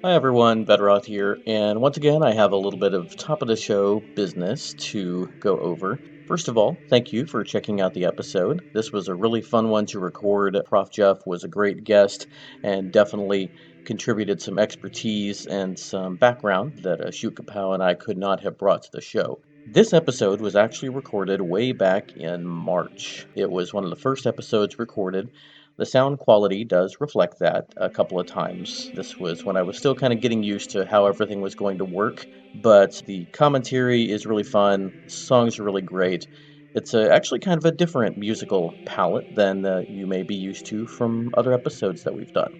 Hi everyone, Bedroth here, and once again I have a little bit of top of the show business to go over. First of all, thank you for checking out the episode. This was a really fun one to record. ProfJeff was a great guest and definitely contributed some expertise and some background that Ishikawa and I could not have brought to the show. This episode was actually recorded way back in March. It was one of the first episodes recorded. The sound quality does reflect that a couple of times. This was when I was still kind of getting used to how everything was going to work, but the commentary is really fun, songs are really great. It's actually kind of a different musical palette than you may be used to from other episodes that we've done.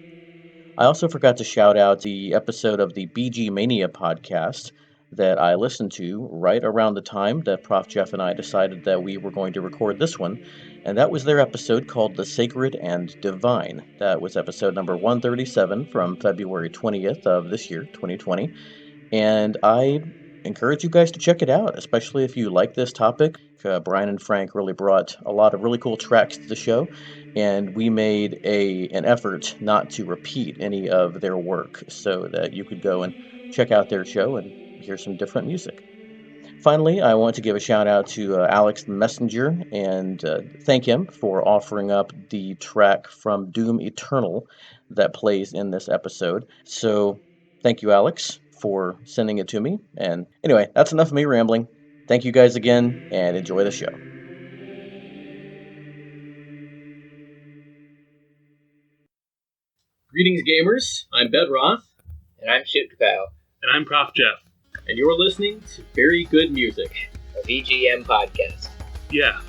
I also forgot to shout out the episode of the BG Mania podcast that I listened to right around the time that ProfJeff and I decided that we were going to record this one, and that was their episode called The Sacred and Divine. That was episode number 137 from February 20th of this year, 2020, and I encourage you guys to check it out, especially if you like this topic. Brian and Frank really brought a lot of really cool tracks to the show, and we made an effort not to repeat any of their work so that you could go and check out their show and hear some different music. Finally, I want to give a shout out to Alex the Messenger and thank him for offering up the track from Doom Eternal that plays in this episode. So, thank you, Alex, for sending it to me. And anyway, that's enough of me rambling. Thank you guys again, and enjoy the show. Greetings, gamers. I'm Bedroth. And I'm Ishikawa. And I'm ProfJeff. And you're listening to Very Good Music, a VGM podcast. Yeah.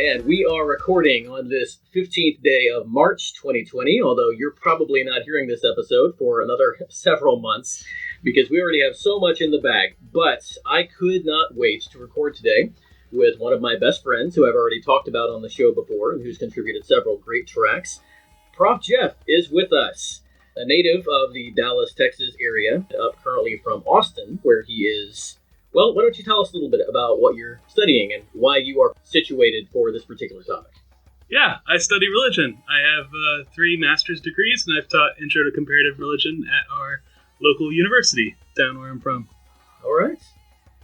And we are recording on this 15th day of March 2020, although you're probably not hearing this episode for another several months, because we already have so much in the bag. But I could not wait to record today with one of my best friends, who I've already talked about on the show before, and who's contributed several great tracks. ProfJeff is with us, a native of the Dallas, Texas area, up currently from Austin, where he is... Well, why don't you tell us a little bit about what you're studying and why you are situated for this particular topic? Yeah, I study religion. I have 3 master's degrees, and I've taught Intro to Comparative Religion at our local university down where I'm from. All right.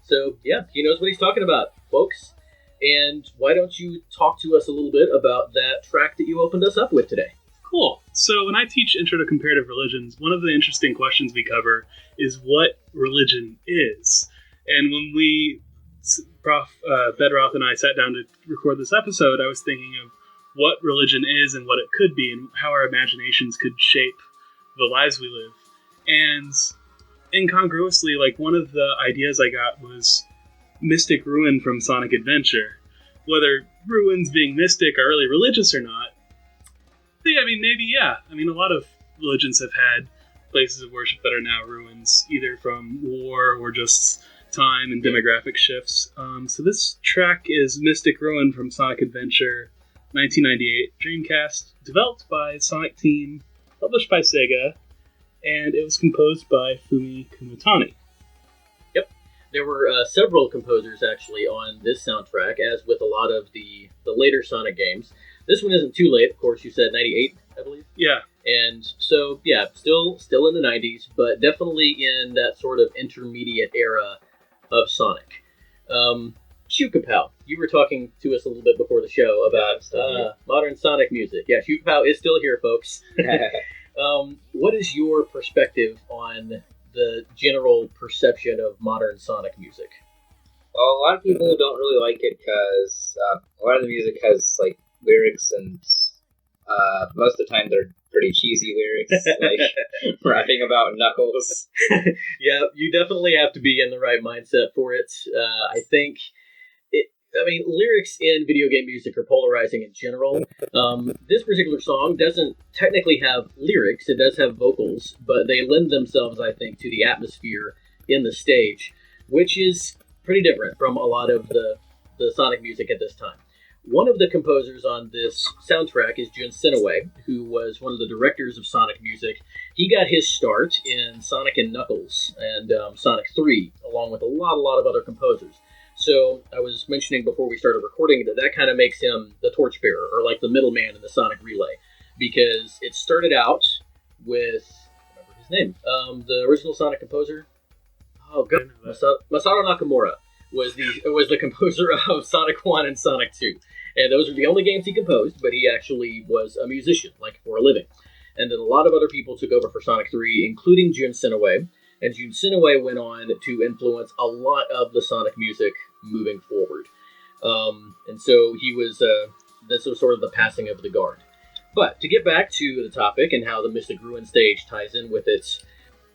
So, yeah, he knows what he's talking about, folks. And why don't you talk to us a little bit about that track that you opened us up with today? Cool. So when I teach Intro to Comparative Religions, one of the interesting questions we cover is what religion is. And when Bedroth and I sat down to record this episode, I was thinking of what religion is and what it could be and how our imaginations could shape the lives we live. And incongruously, like, one of the ideas I got was mystic ruin from Sonic Adventure. Whether ruins being mystic are really religious or not, maybe, yeah. I mean, a lot of religions have had places of worship that are now ruins, either from war or just time and demographic shifts. So this track is Mystic Ruin from Sonic Adventure 1998 Dreamcast, developed by Sonic Team, published by Sega, and it was composed by Fumie Kumatani. Yep. There were several composers actually on this soundtrack, as with a lot of the later Sonic games. This one isn't too late, of course. You said 98, I believe? Yeah. And so, yeah, still in the 90s, but definitely in that sort of intermediate era of Sonic. Shukapow, you were talking to us a little bit before the show about modern Sonic music. Yeah, Shukapow is still here, folks. What is your perspective on the general perception of modern Sonic music? Well, a lot of people don't really like it because a lot of the music has like lyrics, and most of the time they're pretty cheesy lyrics, like rapping about Knuckles. Yeah, you definitely have to be in the right mindset for it. I think lyrics in video game music are polarizing in general. This particular song doesn't technically have lyrics. It does have vocals, but they lend themselves, I think, to the atmosphere in the stage, which is pretty different from a lot of the Sonic music at this time. One of the composers on this soundtrack is Jun Senoue, who was one of the directors of Sonic music. He got his start in Sonic and Knuckles and Sonic 3, along with a lot of other composers. So I was mentioning before we started recording that kind of makes him the torchbearer, or like the middleman in the Sonic relay, because it started out with, I remember his name, the original Sonic composer. Oh god, Masaru Nakamura was the composer of Sonic 1 and Sonic 2. And those are the only games he composed, but he actually was a musician, like for a living. And then a lot of other people took over for Sonic 3, including Jun Senoue. And Jun Senoue went on to influence a lot of the Sonic music moving forward. And so he was, this was sort of the passing of the guard. But to get back to the topic and how the Mystic Ruin stage ties in with it,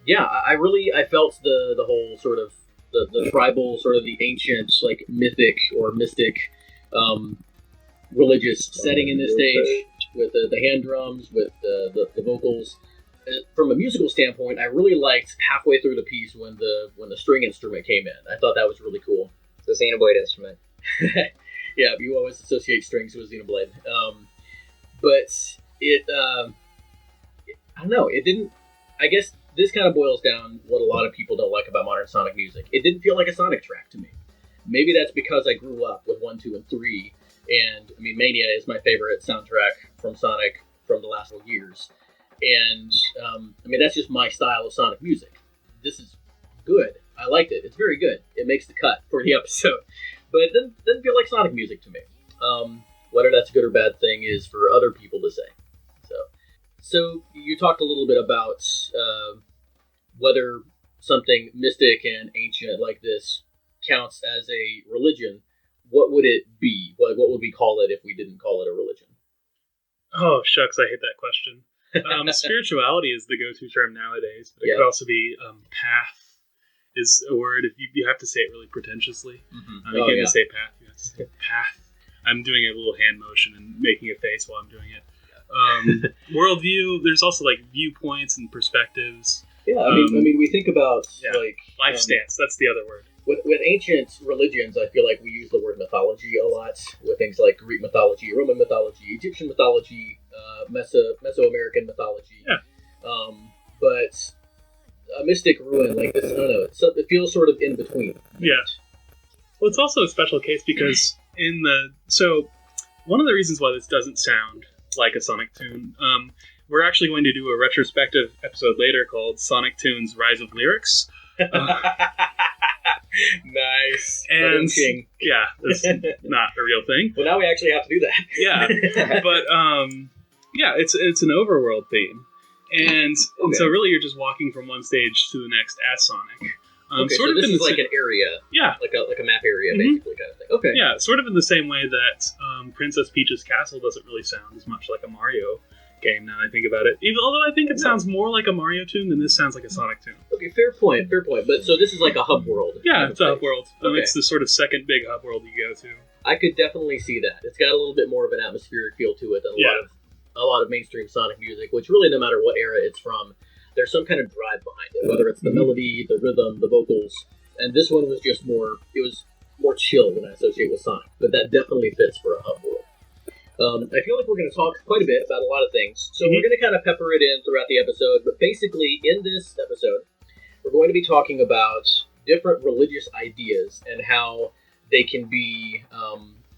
yeah, I felt the whole sort of, the tribal, sort of the ancient, like, mythic or mystic, religious setting in this stage, with the hand drums, with the vocals. From a musical standpoint, I really liked halfway through the piece when the string instrument came in. I thought that was really cool. It's a Xenoblade instrument. Yeah, you always associate strings with Xenoblade. But it, I don't know, it didn't, I guess this kind of boils down what a lot of people don't like about modern Sonic music. It didn't feel like a Sonic track to me. Maybe that's because I grew up with 1, 2, and 3, and, I mean, Mania is my favorite soundtrack from Sonic from the last few years. And, I mean, that's just my style of Sonic music. This is good. I liked it. It's very good. It makes the cut for the episode. But it doesn't feel like Sonic music to me. Whether that's a good or bad thing is for other people to say. So you talked a little bit about whether something mystic and ancient like this counts as a religion. What would it be? What would we call it if we didn't call it a religion? Oh, shucks, I hate that question. Spirituality is the go-to term nowadays, but it could also be path is a word. If you have to say it really pretentiously. Mm-hmm. You can't even say path. You have to say path. I'm doing a little hand motion and making a face while I'm doing it. Worldview. There's also like viewpoints and perspectives. Yeah, I mean, we think about like life stance. That's the other word. With ancient religions, I feel like we use the word mythology a lot with things like Greek mythology, Roman mythology, Egyptian mythology, Mesoamerican mythology. Yeah. But a mystic ruin like this, I don't know, it feels sort of in between. Yeah. Well, it's also a special case because one of the reasons why this doesn't sound like a Sonic tune, we're actually going to do a retrospective episode later called Sonic Tunes Rise of Lyrics. Nice. And yeah, that's not a real thing. Well, now we actually have to do that. Yeah. But it's an overworld theme. And so really you're just walking from one stage to the next as Sonic. So this is like an area. Yeah. Like a map area, basically, kind of thing. Okay. Yeah, sort of in the same way that Princess Peach's Castle doesn't really sound as much like a Mario game now that I think about it. Although I think it sounds more like a Mario tune than this sounds like a Sonic tune. Okay, fair point. But so this is like a hub world. Yeah, it's a hub world. It's the sort of second big hub world you go to. I could definitely see that. It's got a little bit more of an atmospheric feel to it than a lot of mainstream Sonic music, which really, no matter what era it's from, there's some kind of drive behind it, whether it's the melody, the rhythm, the vocals. And this one was just more, it was more chill than I associate with Sonic, but that definitely fits for a hub world. I feel like we're going to talk quite a bit about a lot of things, so we're going to kind of pepper it in throughout the episode, but basically in this episode, we're going to be talking about different religious ideas and how they can be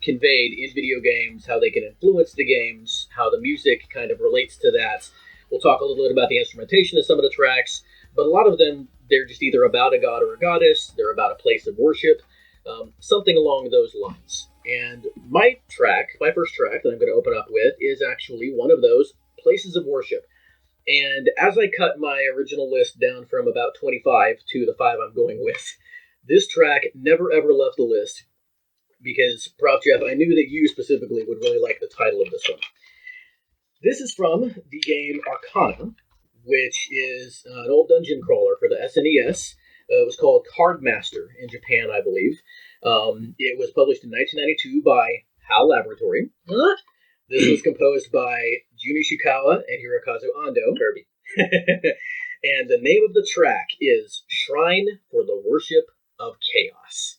conveyed in video games, how they can influence the games, how the music kind of relates to that. We'll talk a little bit about the instrumentation of some of the tracks, but a lot of them, they're just either about a god or a goddess, they're about a place of worship, something along those lines. And my first track that I'm going to open up with is actually one of those places of worship. And as I cut my original list down from about 25 to the 5 I'm going with, this track never ever left the list because, ProfJeff, I knew that you specifically would really like the title of this one. This is from the game Arcana, which is an old dungeon crawler for the SNES. It was called Cardmaster in Japan, I believe. It was published in 1992 by HAL Laboratory. This was composed by Jun Ishikawa and Hirokazu Ando. Kirby. And the name of the track is Shrine for the Worship of Chaos.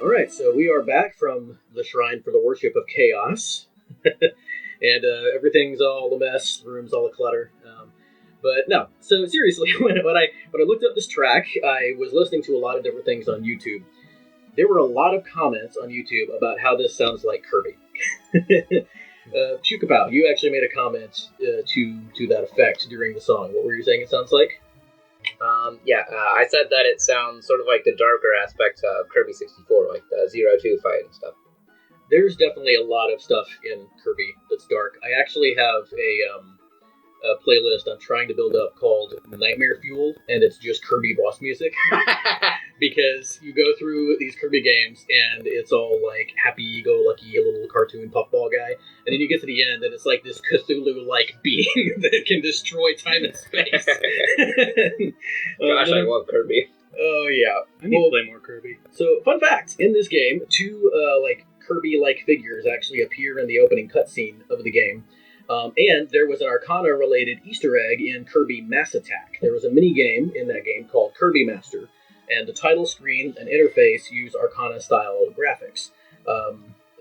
Alright, so we are back from the Shrine for the Worship of Chaos. And everything's all a mess, the room's all a clutter. But no, so seriously, when I looked up this track, I was listening to a lot of different things on YouTube. There were a lot of comments on YouTube about how this sounds like Kirby. Chukapow, you actually made a comment to that effect during the song. What were you saying it sounds like? I said that it sounds sort of like the darker aspects of Kirby 64, like the 0-2 fight and stuff. There's definitely a lot of stuff in Kirby that's dark. I actually have a playlist I'm trying to build up called Nightmare Fuel, and it's just Kirby boss music. Because you go through these Kirby games, and it's all like happy-go-lucky little cartoon puffball guy, and then you get to the end, and it's like this Cthulhu-like being that can destroy time and space. Gosh, I love Kirby. Oh, yeah. I need to play more Kirby. So, fun fact, in this game, two Kirby-like figures actually appear in the opening cutscene of the game. And there was an Arcana-related Easter egg in Kirby Mass Attack. There was a mini-game in that game called Kirby Master, and the title screen and interface use Arcana-style graphics.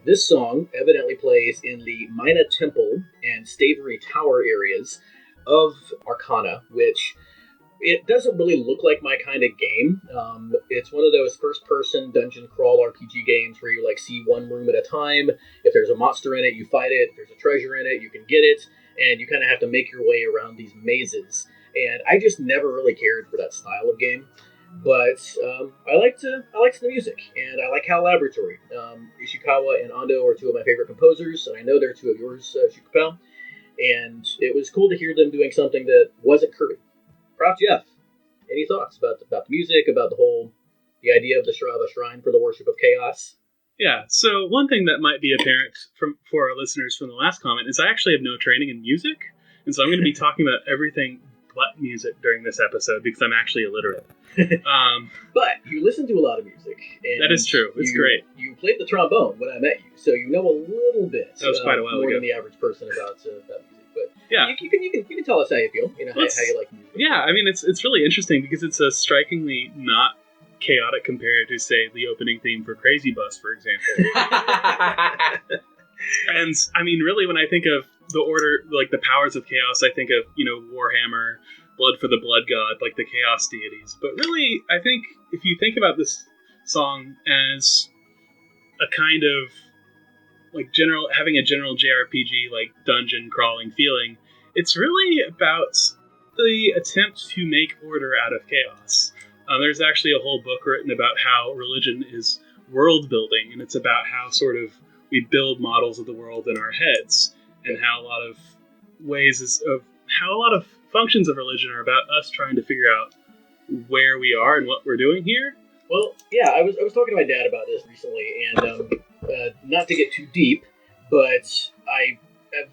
This song evidently plays in the Mina Temple and Stavery Tower areas of Arcana, which it doesn't really look like my kind of game. It's one of those first-person dungeon crawl RPG games where you see one room at a time. If there's a monster in it, you fight it. If there's a treasure in it, you can get it. And you kind of have to make your way around these mazes. And I just never really cared for that style of game. But I liked the music, and I like HAL Laboratory. Ishikawa and Ando are two of my favorite composers, and I know they're two of yours, Shukapal. And it was cool to hear them doing something that wasn't Kirby. ProfJeff, any thoughts about the music, about the idea of a shrine for the worship of chaos? Yeah, so one thing that might be apparent for our listeners from the last comment is I actually have no training in music, and so I'm going to be talking about everything but music during this episode because I'm actually illiterate. But you listen to a lot of music. And that is true. It's great. You played the trombone when I met you, so you know a little bit. That was quite a while more ago. Than the average person about music. But yeah, you can tell us how you feel. How you like music. Yeah, I mean it's really interesting because it's a strikingly not chaotic compared to, say, the opening theme for Crazy Bus, for example. And I mean, really, when I think of the order, like the powers of chaos, I think of, Warhammer, Blood for the Blood God, like the chaos deities. But really, I think if you think about this song as a kind of like having a general JRPG like dungeon crawling feeling, it's really about the attempt to make order out of chaos. There's actually a whole book written about how religion is world building, and it's about how sort of we build models of the world in our heads, and how a lot of functions of religion are about us trying to figure out where we are and what we're doing here. Well, yeah, I was talking to my dad about this recently, and not to get too deep, but I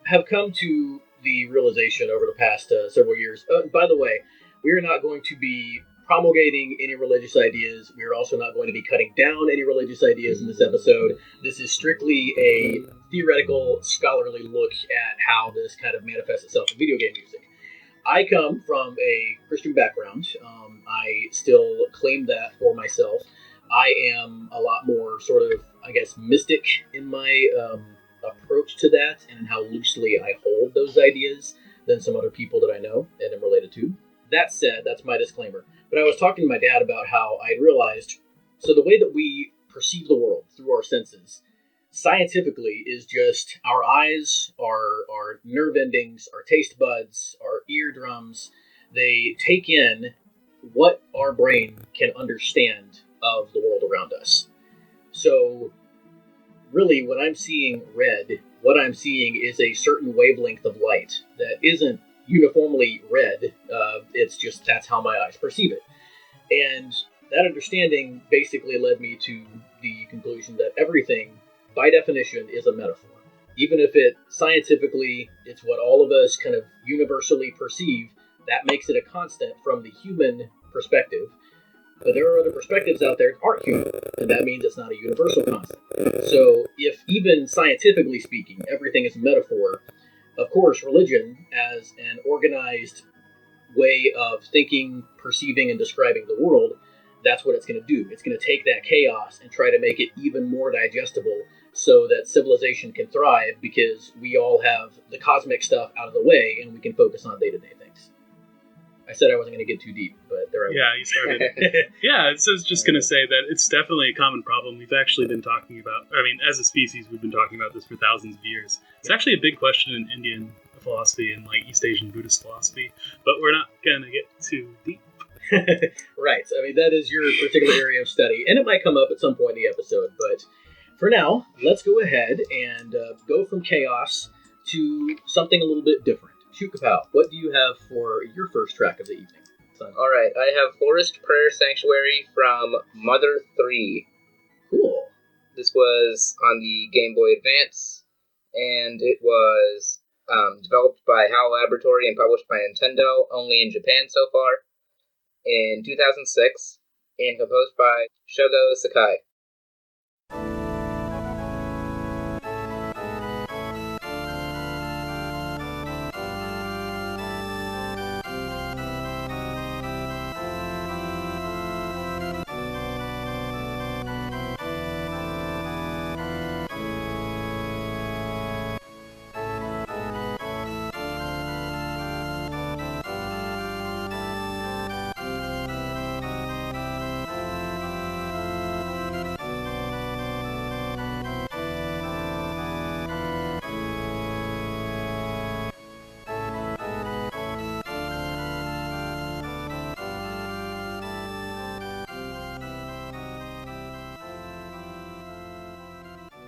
have come to the realization over the past several years. By the way, we are not going to be promulgating any religious ideas. We are also not going to be cutting down any religious ideas in this episode. This is strictly a theoretical, scholarly look at how this kind of manifests itself in video game music. I come from a Christian background. I still claim that for myself. I am a lot more sort of, I guess, mystic in my approach to that and how loosely I hold those ideas than some other people that I know and am related to. That said, that's my disclaimer. But I was talking to my dad about how I realized, so the way that we perceive the world through our senses, scientifically, is just our eyes, our nerve endings, our taste buds, our eardrums. They take in what our brain can understand of the world around us. So really, when I'm seeing red, what I'm seeing is a certain wavelength of light that isn't uniformly red. It's just that's how my eyes perceive it. And that understanding basically led me to the conclusion that everything, by definition, is a metaphor. Even if it scientifically, it's what all of us kind of universally perceive, that makes it a constant from the human perspective. But there are other perspectives out there that aren't human, and that means it's not a universal constant. So if even scientifically speaking, everything is a metaphor, of course, religion, as an organized way of thinking, perceiving, and describing the world, that's what it's going to do. It's going to take that chaos and try to make it even more digestible so that civilization can thrive, because we all have the cosmic stuff out of the way and we can focus on day-to-day things. I said I wasn't going to get too deep, but there I was. Yeah, you started. Yeah, so I was just going to say that it's definitely a common problem. We've actually been talking about, as a species, we've been talking about this for thousands of years. It's actually a big question in Indian philosophy and like East Asian Buddhist philosophy, but we're not going to get too deep. Right. That is your particular area of study, and it might come up at some point in the episode, but for now, let's go ahead and go from chaos to something a little bit different. Shoot Kapow, what do you have for your first track of the evening, son? All right, I have Forest Prayer Sanctuary from Mother 3. Cool. This was on the Game Boy Advance, and it was developed by HAL Laboratory and published by Nintendo, only in Japan so far, in 2006, and composed by Shogo Sakai.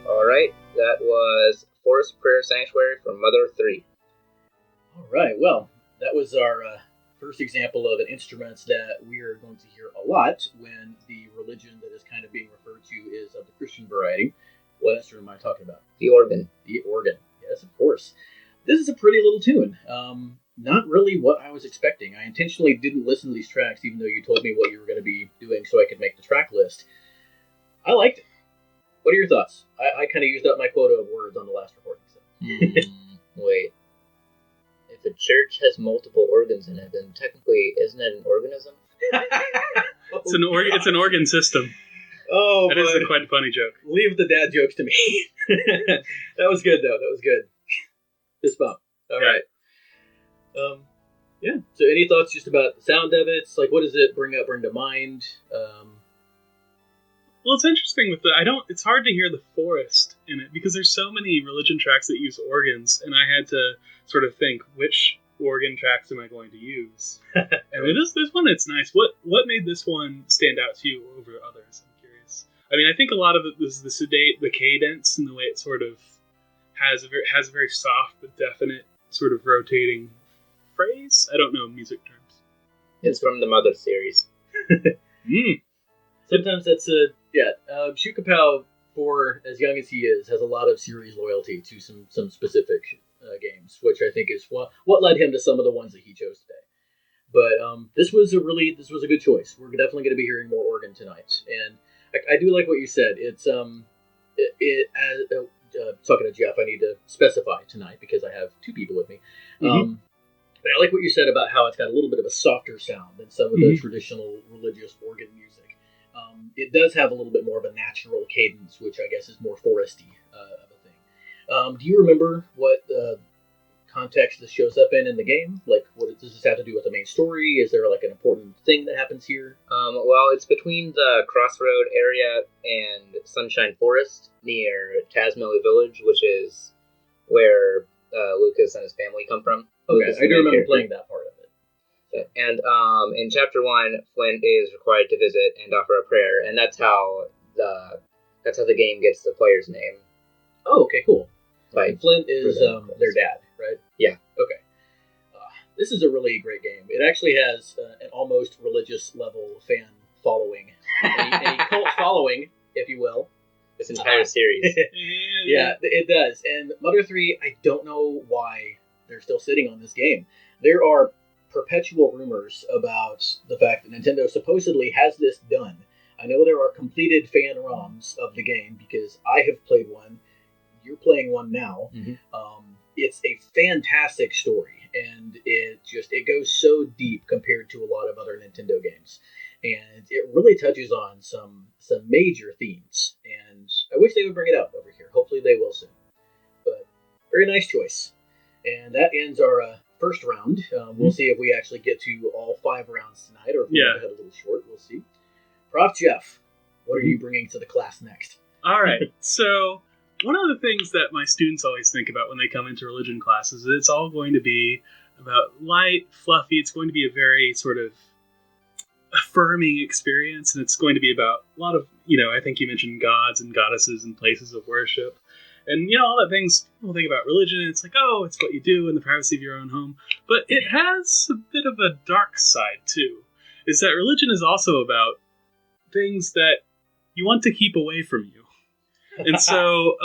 Alright, that was Forest Prayer Sanctuary from Mother 3. Alright, well, that was our first example of an instrument that we are going to hear a lot when the religion that is kind of being referred to is of the Christian variety. What instrument am I talking about? The organ. The organ, yes, of course. This is a pretty little tune. Not really what I was expecting. I intentionally didn't listen to these tracks, even though you told me what you were going to be doing so I could make the track list. I liked it. What are your thoughts? I kind of used up my quota of words on the last recording. So. Wait. If a church has multiple organs in it, then technically, isn't it an organism? It's an organ system. Oh, that is a quite funny joke. Leave the dad jokes to me. That was good, though. That was good. Fist bump. All right. Yeah. So, any thoughts just about the sound of it? Like, what does it bring to mind? Well, it's interesting with it's hard to hear the forest in it because there's so many religion tracks that use organs, and I had to sort of think, which organ tracks am I going to use? And with this one, it's nice. What made this one stand out to you over others? I'm curious. I mean, I think a lot of it was the sedate, the cadence, and the way it sort of has a very soft but definite sort of rotating phrase. I don't know music terms. It's from the Mother series. Sometimes that's Shukapow, for as young as he is, has a lot of series loyalty to some specific games, which I think is what led him to some of the ones that he chose today. But this was a good choice. We're definitely going to be hearing more organ tonight, and I do like what you said. It's talking to Jeff, I need to specify tonight because I have two people with me. But I like what you said about how it's got a little bit of a softer sound than some of the traditional religious organ music. It does have a little bit more of a natural cadence, which I guess is more foresty of a thing. Do you remember what context this shows up in the game? Like, what does this have to do with the main story? Is there like an important thing that happens here? Well, it's between the Crossroad area and Sunshine Forest near Tazmily Village, which is where Lucas and his family come from. Okay, I do remember playing that part of it. And in Chapter 1, Flint is required to visit and offer a prayer, and that's how the game gets the player's name. Oh, okay, cool. Like, Flint is their dad, right? Yeah. Okay. This is a really great game. It actually has an almost religious level fan following, a cult following, if you will. This entire series. Yeah, it does. And Mother 3, I don't know why they're still sitting on this game. There are perpetual rumors about the fact that Nintendo supposedly has this done. I know there are completed fan ROMs of the game because I have played one. You're playing one now. It's a fantastic story, and it goes so deep compared to a lot of other Nintendo games, and it really touches on some major themes. And I wish they would bring it out over here. Hopefully they will soon. But very nice choice. And that ends our first round. We'll see if we actually get to all 5 rounds tonight, or if we head a little short. We'll see. ProfJeff, what are you bringing to the class next? All right. So one of the things that my students always think about when they come into religion classes is it's all going to be about light, fluffy. It's going to be a very sort of affirming experience, and it's going to be about a lot of, I think you mentioned gods and goddesses and places of worship. And, all that things, people think about religion, it's like, oh, it's what you do in the privacy of your own home. But it has a bit of a dark side, too, is that religion is also about things that you want to keep away from you. And so,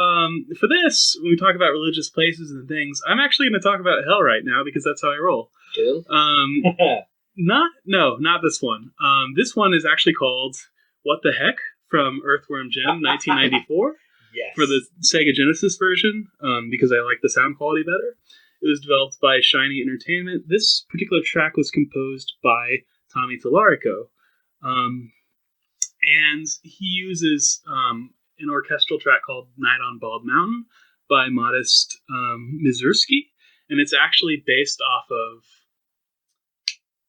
for this, when we talk about religious places and things, I'm actually going to talk about hell right now, because that's how I roll. Not this one. This one is actually called What the Heck? From Earthworm Jim, 1994. Yes. For the Sega Genesis version, because I like the sound quality better. It was developed by Shiny Entertainment. This particular track was composed by Tommy Tallarico. And he uses an orchestral track called Night on Bald Mountain by Modest Mizurski. And it's actually based off of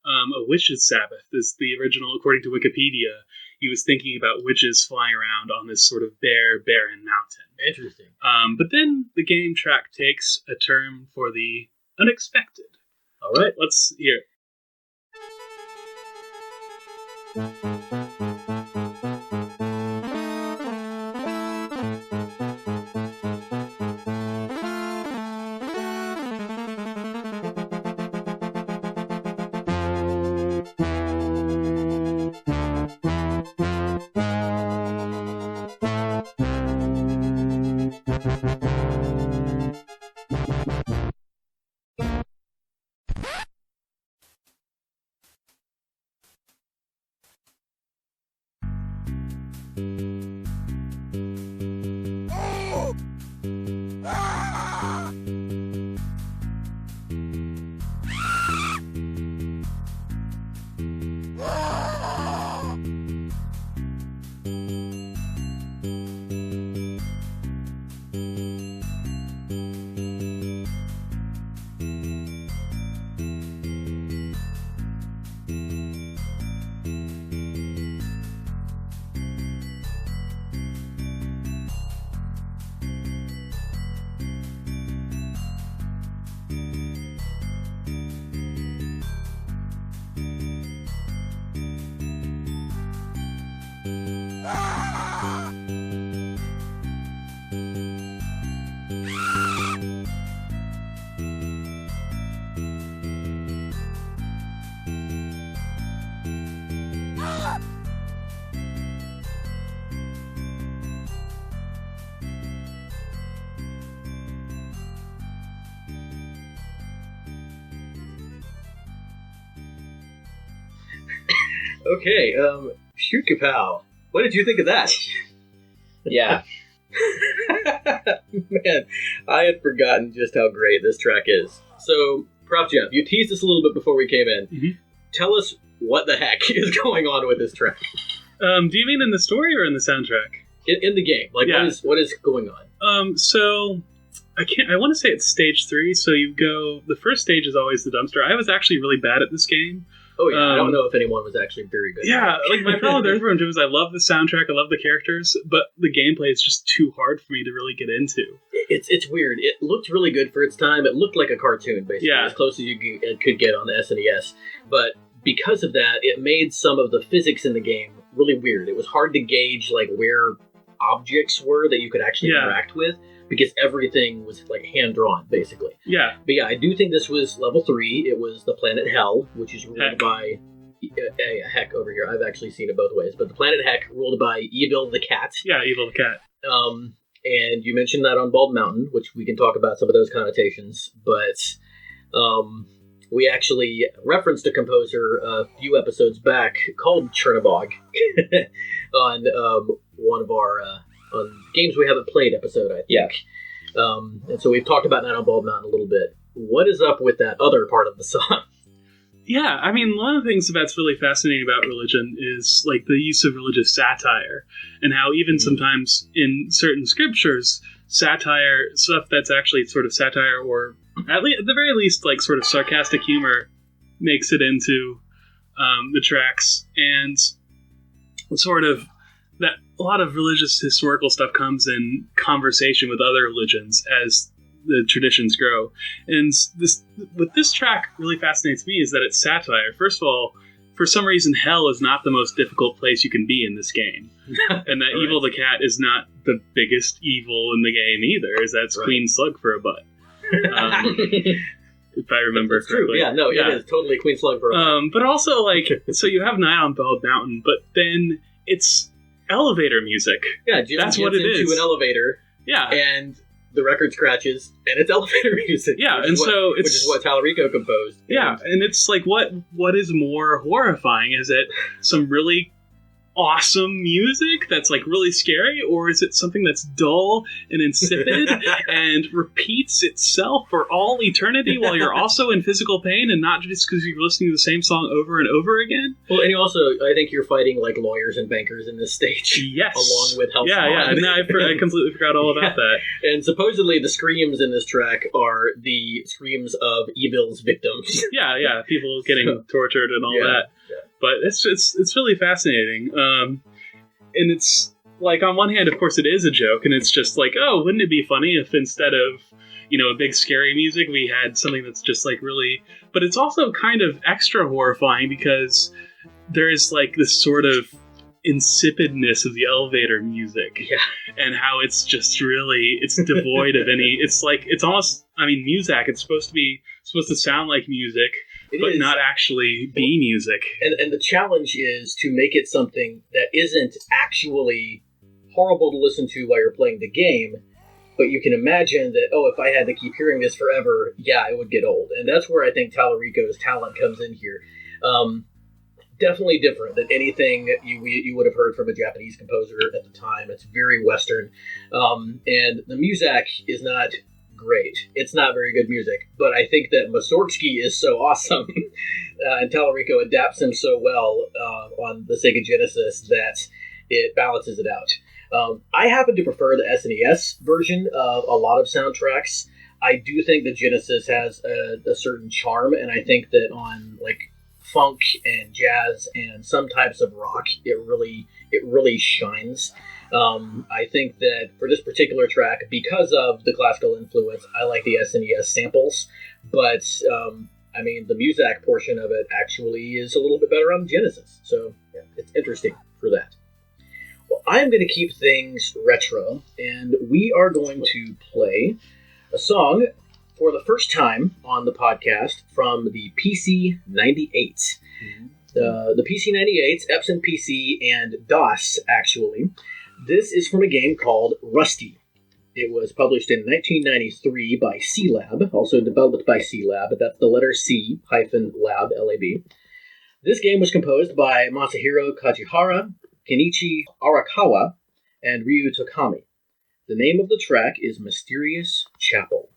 a witch's Sabbath, is the original, according to Wikipedia. He was thinking about witches flying around on this sort of barren mountain. Interesting. But then the game track takes a turn for the unexpected. All right, let's hear it. Okay, shoot kapow. What did you think of that? Yeah. Man, I had forgotten just how great this track is. So, ProfJeff, you teased us a little bit before we came in. Mm-hmm. Tell us what the heck is going on with this track. Do you mean in the story or in the soundtrack? In the game. Like, Yeah. what is going on? So I want to say it's stage 3. So you go. The first stage is always the dumpster. I was actually really bad at this game. Oh yeah, I don't know if anyone was actually very good. Yeah, like my problem with Earthworm is I love the soundtrack, I love the characters, but the gameplay is just too hard for me to really get into. It's weird. It looked really good for its time. It looked like a cartoon, basically, Yeah. as close as you could get on the SNES. But because of that, it made some of the physics in the game really weird. It was hard to gauge like where objects were that you could actually interact with, because everything was like hand-drawn, basically. Yeah. But yeah, I do think this was level 3. It was the planet Hell, which is ruled by... Heck over here. I've actually seen it both ways. But the planet Heck, ruled by Evil the Cat. Yeah, Evil the Cat. And you mentioned that on Bald Mountain, which we can talk about some of those connotations. But we actually referenced a composer a few episodes back called Chernobog on one of our on games we haven't played episode, I think. Yeah. And so we've talked about that on Bald Mountain a little bit. What is up with that other part of the song? Yeah, I mean, one of the things that's really fascinating about religion is like the use of religious satire, and how even sometimes in certain scriptures, satire, stuff that's actually sort of satire, or at the very least, like sort of sarcastic humor, makes it into the tracks, and sort of that a lot of religious historical stuff comes in conversation with other religions as the traditions grow. And what this track really fascinates me is that it's satire. First of all, for some reason, hell is not the most difficult place you can be in this game. And that Evil the Cat is not the biggest evil in the game either, is that's Queen Slug for a butt. If I remember That's correctly. true. Yeah, no, it is totally Queen Slug for a butt. But also, like, so you have Night on Bald Mountain, but then it's elevator music. Yeah, Jim that's gets what it into is. an elevator. Yeah. And the record scratches, and it's elevator music. Yeah, which and so which is what Tallarico composed. Yeah, and it's like, what is more horrifying? Is it some really awesome music that's like really scary, or is it something that's dull and insipid and repeats itself for all eternity while you're also in physical pain, and not just because you're listening to the same song over and over again? Well, and you also, I think you're fighting like lawyers and bankers in this stage. Yes. Along with Health Yeah. No, I completely forgot all about that. And supposedly the screams in this track are the screams of Evil's victims. Yeah, people getting tortured and all that. Yeah. But it's really fascinating. And it's like, on one hand, of course, it is a joke, and it's just like, oh, wouldn't it be funny if instead of, a big scary music, we had something that's just like really... But it's also kind of extra horrifying because there's like this sort of insipidness of the elevator music. Yeah. And how it's just really, it's devoid of any... It's like, it's almost... I mean, Muzak, it's supposed to sound like music, but not actually be music. And the challenge is to make it something that isn't actually horrible to listen to while you're playing the game, but you can imagine that, if I had to keep hearing this forever, it would get old. And that's where I think Tallarico's talent comes in here. Definitely different than anything you would have heard from a Japanese composer at the time. It's very Western. And the music is not great. It's not very good music, but I think that Mussorgsky is so awesome, and Tallarico adapts him so well on the Sega Genesis that it balances it out. I happen to prefer the SNES version of a lot of soundtracks. I do think the Genesis has a certain charm, and I think that on like funk and jazz and some types of rock, it really shines. I think that for this particular track, because of the classical influence, I like the SNES samples, but the music portion of it actually is a little bit better on the Genesis, so it's interesting for that. Well, I'm going to keep things retro, and we are going to play a song for the first time on the podcast from the PC-98. The PC-98, Epson PC, and DOS, actually. This is from a game called Rusty. It was published in 1993 by C-Lab, also developed by C-Lab, but that's the letter C, hyphen lab, L-A-B. This game was composed by Masahiro Kajihara, Kenichi Arakawa, and Ryu Tokami. The name of the track is Mysterious Chapel.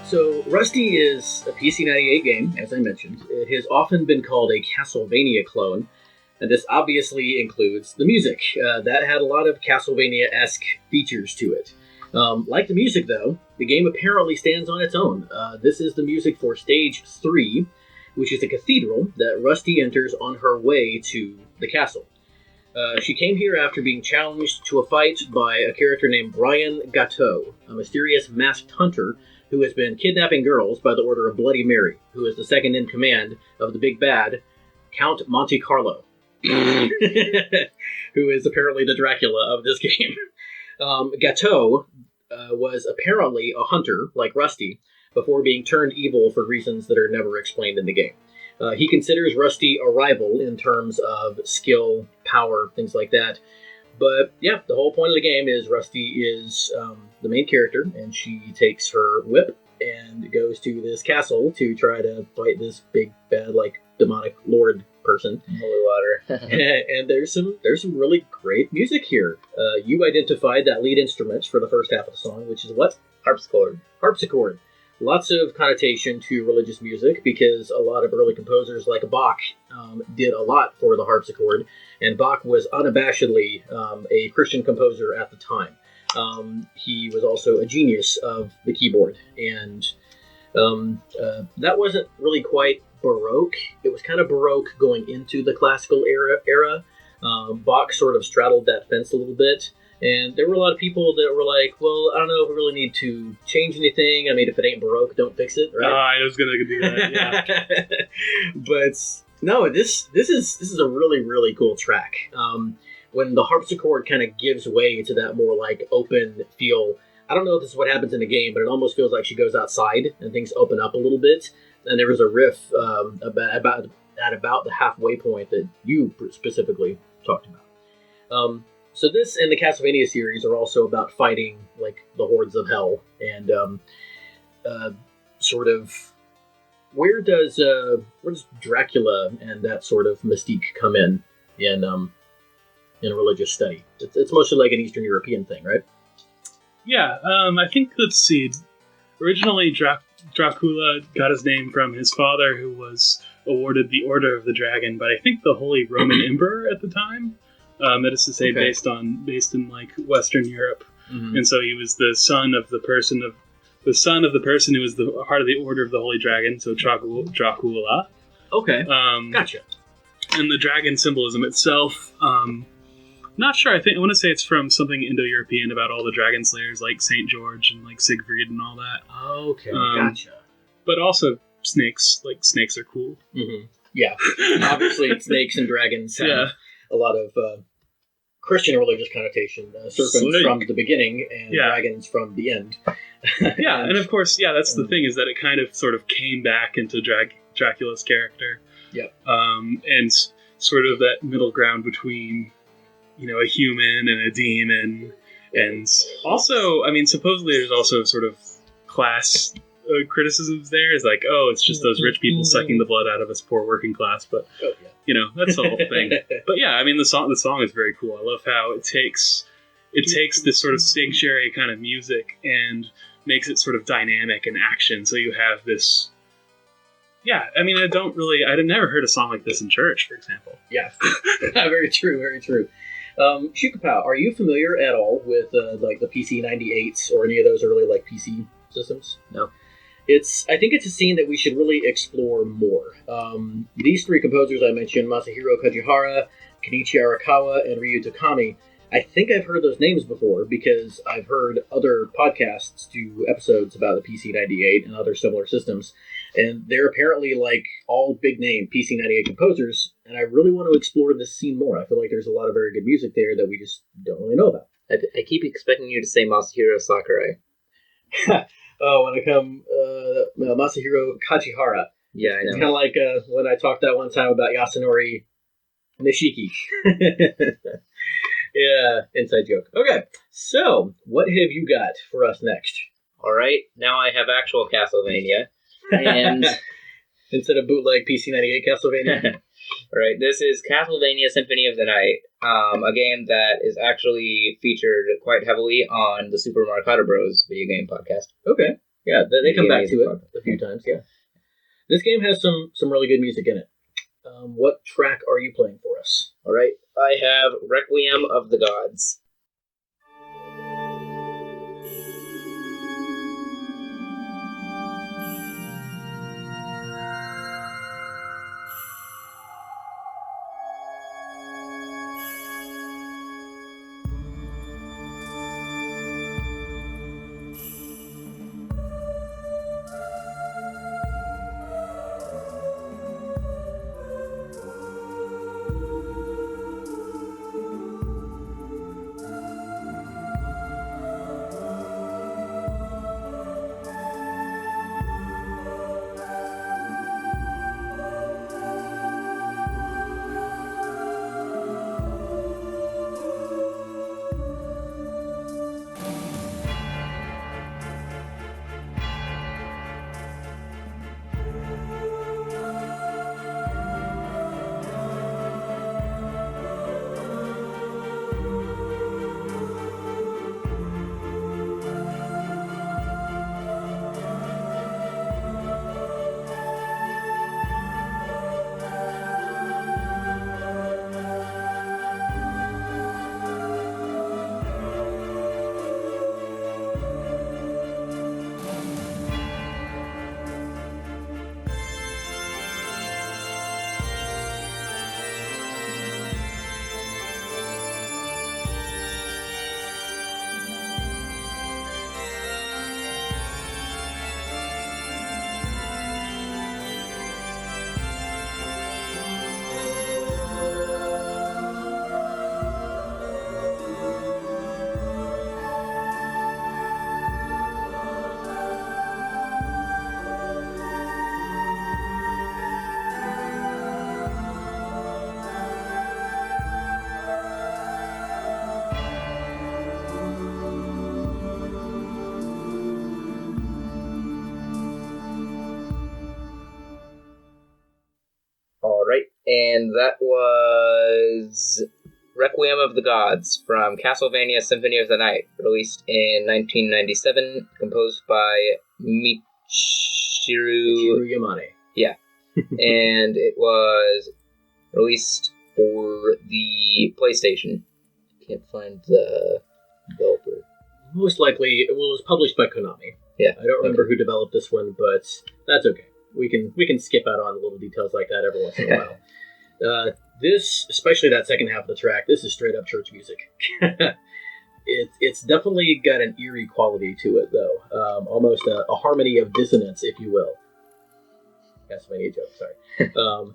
So, Rusty is a PC-98 game, as I mentioned. It has often been called a Castlevania clone, and this obviously includes the music. That had a lot of Castlevania-esque features to it. Like the music, though, the game apparently stands on its own. This is the music for Stage 3, which is a cathedral that Rusty enters on her way to the castle. She came here after being challenged to a fight by a character named Brian Gatto, a mysterious masked hunter who has been kidnapping girls by the order of Bloody Mary, who is the second in command of the big bad, Count Monte Carlo, who is apparently the Dracula of this game. Gatto was apparently a hunter, like Rusty, before being turned evil for reasons that are never explained in the game. He considers Rusty a rival in terms of skill, power, things like that. But yeah, the whole point of the game is Rusty is the main character, and she takes her whip and goes to this castle to try to fight this big bad, like, demonic lord person. Holy water. And there's some really great music here. You identified that lead instrument for the first half of the song, which is what? Harpsichord. Harpsichord. Lots of connotation to religious music because a lot of early composers like Bach did a lot for the harpsichord, and Bach was unabashedly a Christian composer at the time. He was also a genius of the keyboard, and that wasn't really quite Baroque. It was kind of Baroque going into the classical era. Bach sort of straddled that fence a little bit. And there were a lot of people that were like, well, I don't know if we really need to change anything. I mean, if it ain't Baroque, don't fix it, right? I was going to do that, yeah. But no, this is a really, really cool track. When the harpsichord kind of gives way to that more like open feel, I don't know if this is what happens in the game, but it almost feels like she goes outside and things open up a little bit. And there was a riff about the halfway point that you specifically talked about. So this and the Castlevania series are also about fighting like the hordes of hell, and sort of where does Dracula and that sort of mystique come in a religious study? It's mostly like an Eastern European thing, right? Yeah, I think, let's see. Originally, Dracula got his name from his father, who was awarded the Order of the Dragon, but I think the Holy Roman Emperor at the time. That is to say, Okay. based in like Western Europe, Mm-hmm. and so he was the son of the person who was the heart of the Order of the Holy Dragon. So Dracula. Okay, Um, gotcha. And the dragon symbolism itself, not sure. I want to say it's from something Indo-European about all the dragon slayers, like Saint George and like Siegfried and all that. Okay, gotcha. But also snakes. Like snakes are cool. Mm-hmm. Yeah, obviously snakes and dragons have Yeah. a lot of Christian religious connotation. Serpents from the beginning and dragons from the end. Yeah, and of course, that's the thing, is that it kind of sort of came back into Dracula's character. Yep. And sort of that middle ground between, a human and a demon. And also, I mean, supposedly there's also sort of class criticisms there. It's like, it's just those rich people sucking the blood out of us poor working class. But, that's the whole thing. But yeah, I mean, the song is very cool. I love how it takes this sort of sanctuary kind of music and makes it sort of dynamic and action. So you have this... Yeah, I mean, I'd never heard a song like this in church, for example. Yeah, very true, very true. Shukapao, are you familiar at all with like the PC-98s or any of those early like PC systems? No. I think it's a scene that we should really explore more. These three composers I mentioned, Masahiro Kajihara, Kenichi Arakawa, and Ryu Takami, I think I've heard those names before because I've heard other podcasts do episodes about the PC-98 and other similar systems, and they're apparently like all big-name PC-98 composers, and I really want to explore this scene more. I feel like there's a lot of very good music there that we just don't really know about. I keep expecting you to say Masahiro Sakurai. When I come, Masahiro Kajihara. Yeah, I know. It's kind of like when I talked that one time about Yasunori Nishiki. Yeah, inside joke. Okay, so what have you got for us next? All right, now I have actual Castlevania, and instead of bootleg PC-98 Castlevania. All right, this is Castlevania Symphony of the Night, a game that is actually featured quite heavily on the Super Mario Bros. Video game podcast. Okay, yeah, they come back to it a few times. Yeah, this game has some really good music in it. What track are you playing for us? All right, I have Requiem of the Gods. And that was Requiem of the Gods from Castlevania Symphony of the Night, released in 1997, composed by Michiru Yamane. Yeah. And it was released for the PlayStation. Can't find the developer. Most likely, it was published by Konami. Yeah. I don't remember who developed this one, but that's okay. We can skip out on little details like that every once in a while. This, especially that second half of the track, this is straight up church music. It's definitely got an eerie quality to it, though. Almost a harmony of dissonance, if you will. Castlevania joke, sorry.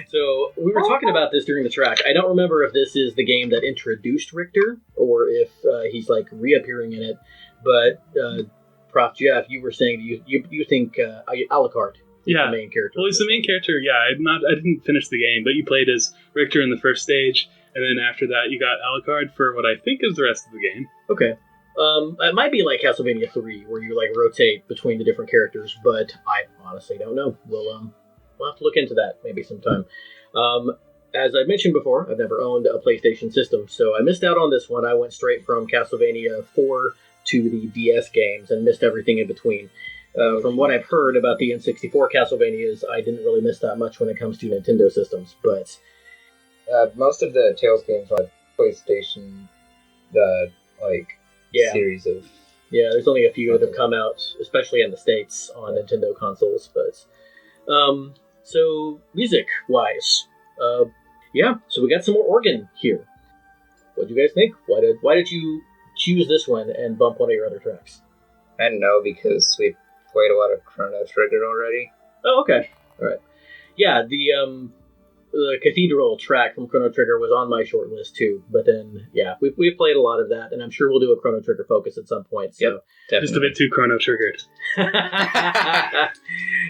So we were talking about this during the track. I don't remember if this is the game that introduced Richter or if he's like reappearing in it. But ProfJeff, you were saying you think Alucard is the main character. Well, he's the main character. Yeah, I didn't finish the game, but you played as Richter in the first stage, and then after that you got Alucard for what I think is the rest of the game. Okay. It might be like Castlevania 3, where you like rotate between the different characters, but I honestly don't know. We'll have to look into that maybe sometime. As I mentioned before, I've never owned a PlayStation system, so I missed out on this one. I went straight from Castlevania 4 to the DS games and missed everything in between. From what I've heard about the N64 Castlevanias, I didn't really miss that much when it comes to Nintendo systems, but... most of the Tales games are PlayStation, series of... Yeah, there's only a few that have come out, especially in the States, on Nintendo consoles, but... So, music-wise, so we got some more organ here. What do you guys think? Why did you choose this one and bump one of your other tracks? I don't know, because we played a lot of Chrono Trigger already. Oh, okay. All right. Yeah, the Cathedral track from Chrono Trigger was on my short list too, but then, we played a lot of that, and I'm sure we'll do a Chrono Trigger focus at some point. So. Yep, just a bit too Chrono Triggered.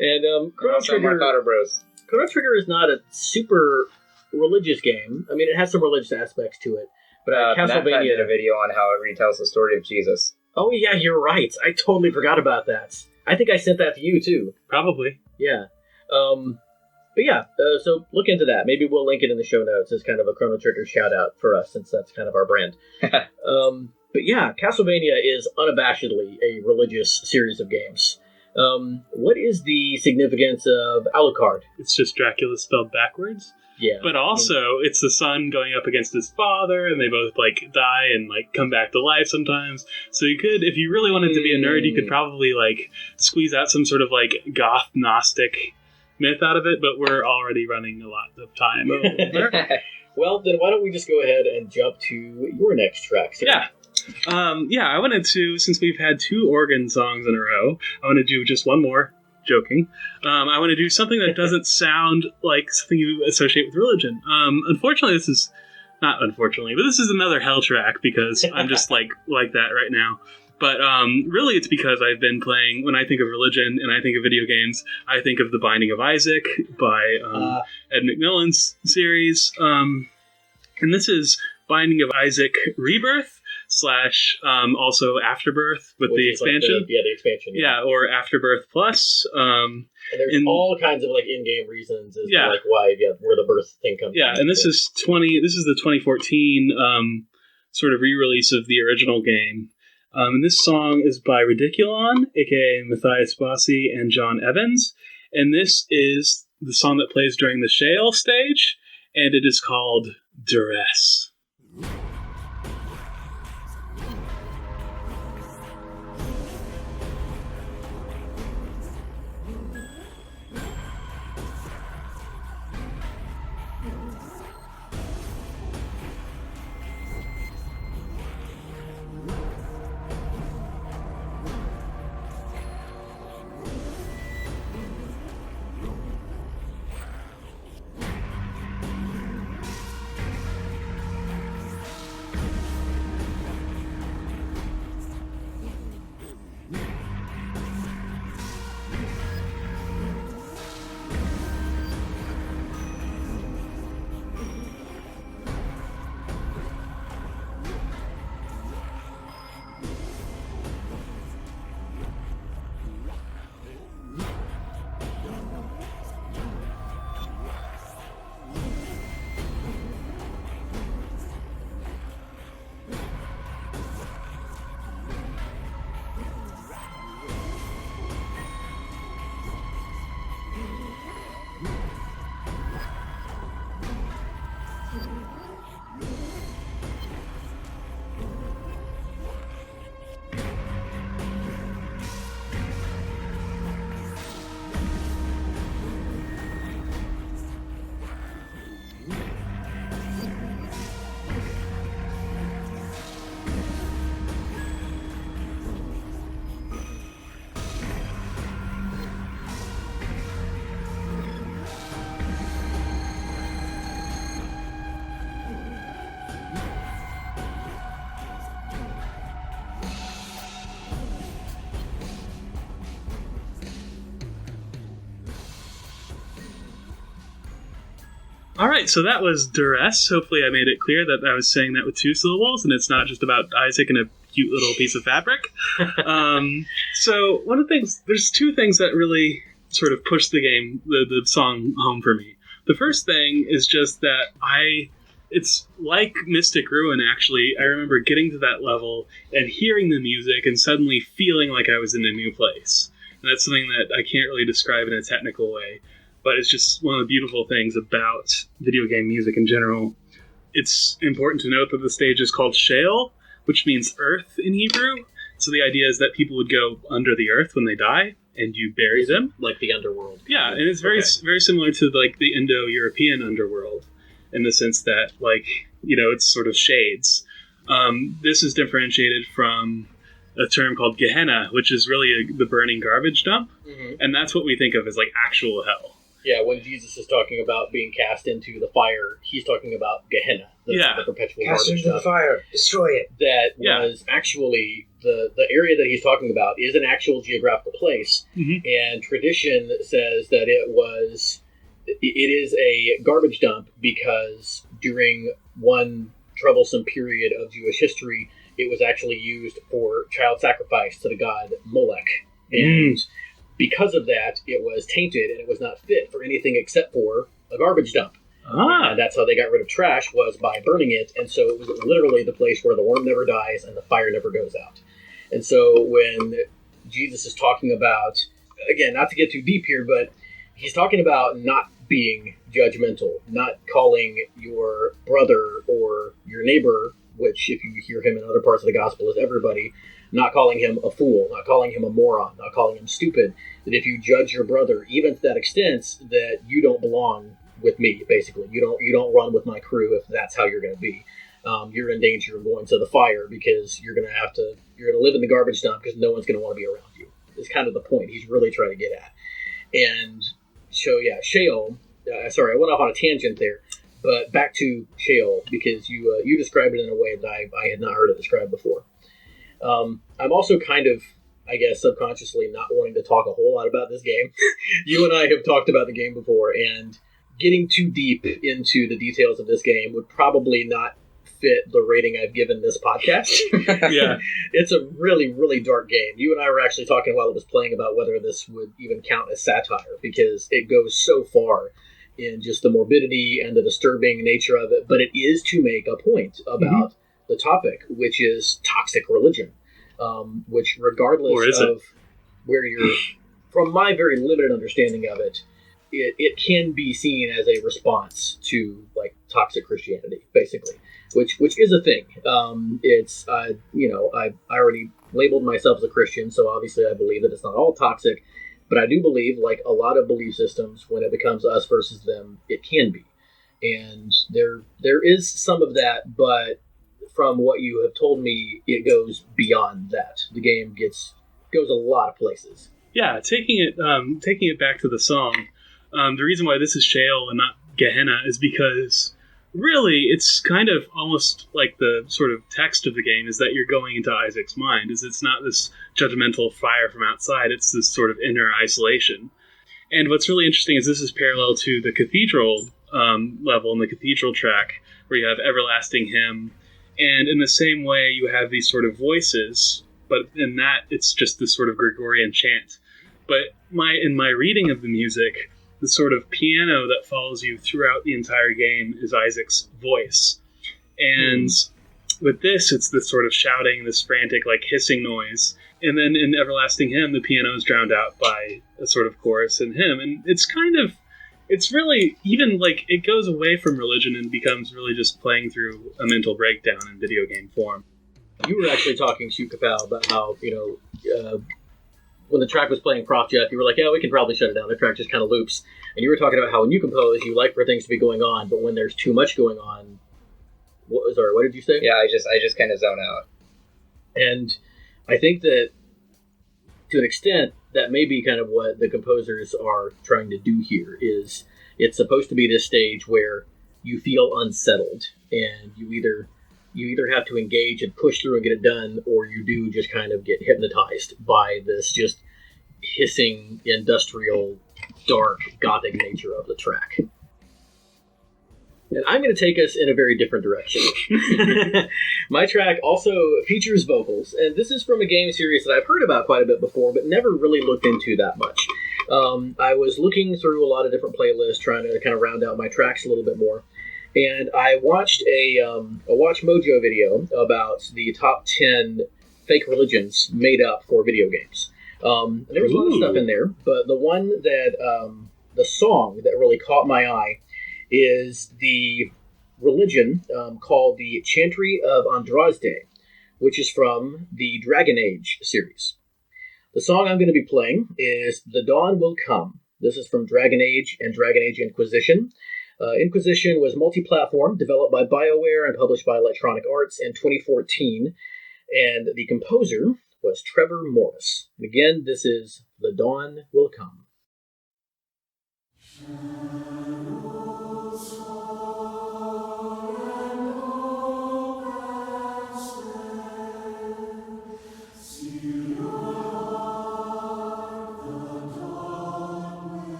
And Chrono Trigger is not a super religious game. I mean, it has some religious aspects to it, but Castlevania did a video on how it retells the story of Jesus. Oh yeah, you're right. I totally forgot about that. I think I sent that to you too. Probably. Yeah. But yeah, so look into that. Maybe we'll link it in the show notes as kind of a Chrono Trigger shout out for us, since that's kind of our brand. But yeah, Castlevania is unabashedly a religious series of games. What is the significance of Alucard? It's just Dracula spelled backwards. Yeah. But also, it's the son going up against his father, and they both, die and, come back to life sometimes. So you could, if you really wanted to be a nerd, you could probably, squeeze out some sort of, goth Gnostic myth out of it, but we're already running a lot of time over. Well, then why don't we just go ahead and jump to your next track, sir? Yeah. I wanted to, since we've had 2 organ songs in a row, I want to do just one more. Joking. I want to do something that doesn't sound like something you associate with religion. Unfortunately, this is another hell track because I'm just like that right now. But really, it's because I've been playing, when I think of religion and I think of video games, I think of The Binding of Isaac by Ed McMillan's series. And this is Binding of Isaac Rebirth / also Afterbirth with the expansion. The expansion. Yeah, or Afterbirth Plus. And there's all kinds of in-game reasons as to why where the birth thing comes from. Yeah, and this is the 2014 sort of re-release of the original game. And this song is by Ridiculon, aka Matthias Bossi and John Evans. And this is the song that plays during the Shale stage, and it is called Duress. All right, so that was Duress. Hopefully I made it clear that I was saying that with 2 syllables, and it's not just about Isaac and a cute little piece of fabric. So one of the things, there's 2 things that really sort of push the game, the song home for me. The first thing is just that it's like Mystic Ruin, actually. I remember getting to that level and hearing the music and suddenly feeling like I was in a new place. And that's something that I can't really describe in a technical way, but it's just one of the beautiful things about video game music in general. It's important to note that the stage is called Sheol, which means earth in Hebrew. So the idea is that people would go under the earth when they die, and you bury them. Like the underworld. Yeah, and it's very similar to like the Indo-European underworld, in the sense that, like, you know, it's sort of shades. This is differentiated from a term called Gehenna, which is really the burning garbage dump, and that's what we think of as like actual hell. Yeah, when Jesus is talking about being cast into the fire, he's talking about Gehenna, the perpetual cast garbage into dump. the fire, destroy it. That was actually the area that he's talking about is an actual geographical place, and tradition says that it is a garbage dump because during one troublesome period of Jewish history, it was actually used for child sacrifice to the god Molech. And because of that, it was tainted and it was not fit for anything except for a garbage dump. And that's how they got rid of trash, was by burning it. And so it was literally the place where the worm never dies and the fire never goes out. And so when Jesus is talking about, again, not to get too deep here, but he's talking about not being judgmental, not calling your brother or your neighbor, which if you hear him in other parts of the gospel is everybody, not calling him a fool, not calling him a moron, not calling him stupid, that if you judge your brother, even to that extent, that you don't belong with me, basically. You don't run with my crew if that's how you're going to be. You're in danger of going to the fire because you're going to live in the garbage dump because no one's going to want to be around you. Is kind of the point he's really trying to get at. And so, yeah, Sheol, sorry, I went off on a tangent there, but back to Sheol, because you described it in a way that I had not heard it described before. I'm also kind of, I guess, subconsciously not wanting to talk a whole lot about this game. You and I have talked about the game before, and getting too deep into the details of this game would probably not fit the rating I've given this podcast. Yeah. It's a really, really dark game. You and I were actually talking while it was playing about whether this would even count as satire, because it goes so far in just the morbidity and the disturbing nature of it, but it is to make a point about the topic, which is toxic religion, which regardless of where you're, from my very limited understanding of it, it can be seen as a response to like toxic Christianity, basically, which is a thing. It's I already labeled myself as a Christian, so obviously I believe that it's not all toxic, but I do believe, like a lot of belief systems, when it becomes us versus them, it can be, and there is some of that, but from what you have told me, it goes beyond that. The game goes a lot of places. Yeah, taking it back to the song. The reason why this is Sheol and not Gehenna is because really it's kind of almost like the sort of text of the game is that you're going into Isaac's mind. It's not this judgmental fire from outside, it's this sort of inner isolation. And what's really interesting is this is parallel to the cathedral level in the cathedral track, where you have Everlasting Hymn, and in the same way you have these sort of voices, but in that it's just this sort of Gregorian chant. But in my reading of the music, the sort of piano that follows you throughout the entire game is Isaac's voice. And with this, it's this sort of shouting, this frantic, like, hissing noise. And then in Everlasting Hymn, the piano is drowned out by a sort of chorus and hymn. And it's really, even, like, it goes away from religion and becomes really just playing through a mental breakdown in video game form. You were actually talking to Kapow about how, when the track was playing ProfJeff, you were like, yeah, we can probably shut it down. The track just kind of loops. And you were talking about how when you compose, you like for things to be going on, but when there's too much going on, what did you say? Yeah, I just kind of zone out. And I think that, to an extent, that may be kind of what the composers are trying to do here, is it's supposed to be this stage where you feel unsettled, and you either have to engage and push through and get it done, or you do just kind of get hypnotized by this just hissing, industrial, dark, gothic nature of the track. And I'm going to take us in a very different direction. My track also features vocals, and this is from a game series that I've heard about quite a bit before, but never really looked into that much. I was looking through a lot of different playlists, trying to kind of round out my tracks a little bit more, and I watched a Watch Mojo video about the top 10 fake religions made up for video games. And there was a lot of stuff in there, but the one that, the song that really caught my eye is the religion called the Chantry of Andrasde, which is from the Dragon Age series. The song I'm going to be playing is The Dawn Will Come. This is from Dragon Age and Dragon Age Inquisition. Inquisition was multi-platform, developed by BioWare and published by Electronic Arts in 2014, and the composer was Trevor Morris. And again, this is The Dawn Will Come.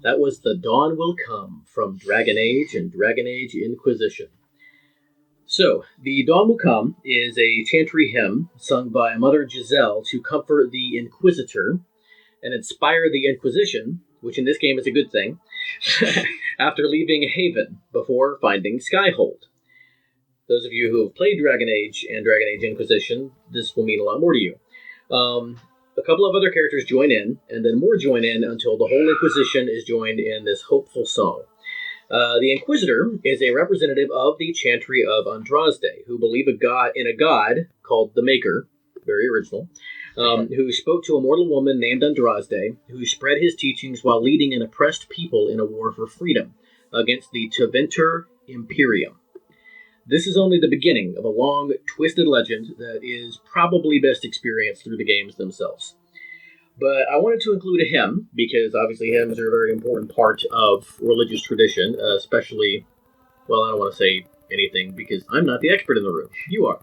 That was The Dawn Will Come from Dragon Age and Dragon Age Inquisition. So, The Dawn Will Come is a chantry hymn sung by Mother Giselle to comfort the Inquisitor and inspire the Inquisition, which in this game is a good thing, after leaving Haven before finding Skyhold. Those of you who have played Dragon Age and Dragon Age Inquisition, this will mean a lot more to you. A couple of other characters join in, and then more join in until the whole Inquisition is joined in this hopeful song. The Inquisitor is a representative of the Chantry of Andrasde, who believe in a god called the Maker, very original, who spoke to a mortal woman named Andrasde, who spread his teachings while leading an oppressed people in a war for freedom against the Tevinter Imperium. This is only the beginning of a long, twisted legend that is probably best experienced through the games themselves. But I wanted to include a hymn, because obviously hymns are a very important part of religious tradition, especially, well, I don't want to say anything, because I'm not the expert in the room. You are.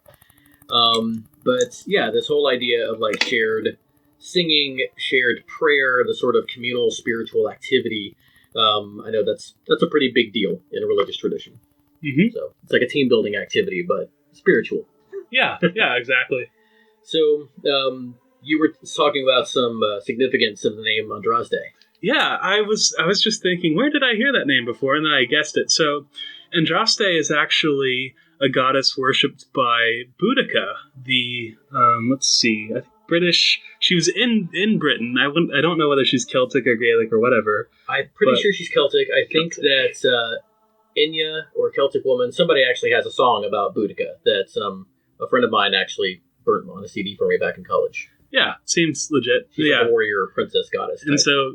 But yeah, this whole idea of like shared singing, shared prayer, the sort of communal spiritual activity, I know that's a pretty big deal in a religious tradition. Mm-hmm. So it's like a team building activity, but spiritual. Yeah, exactly. So you were talking about some significance of the name Andrasde. Yeah, I was just thinking, where did I hear that name before? And then I guessed it. So Andrasde is actually a goddess worshipped by Boudica, the let's see, I think British. She was in Britain. I don't know whether she's Celtic or Gaelic or whatever. I'm pretty sure she's Celtic. I think that Inya or Celtic Woman, somebody actually has a song about Boudica that a friend of mine actually burnt on a CD for me back in college. Yeah, seems legit. She's like a warrior princess goddess type. And so,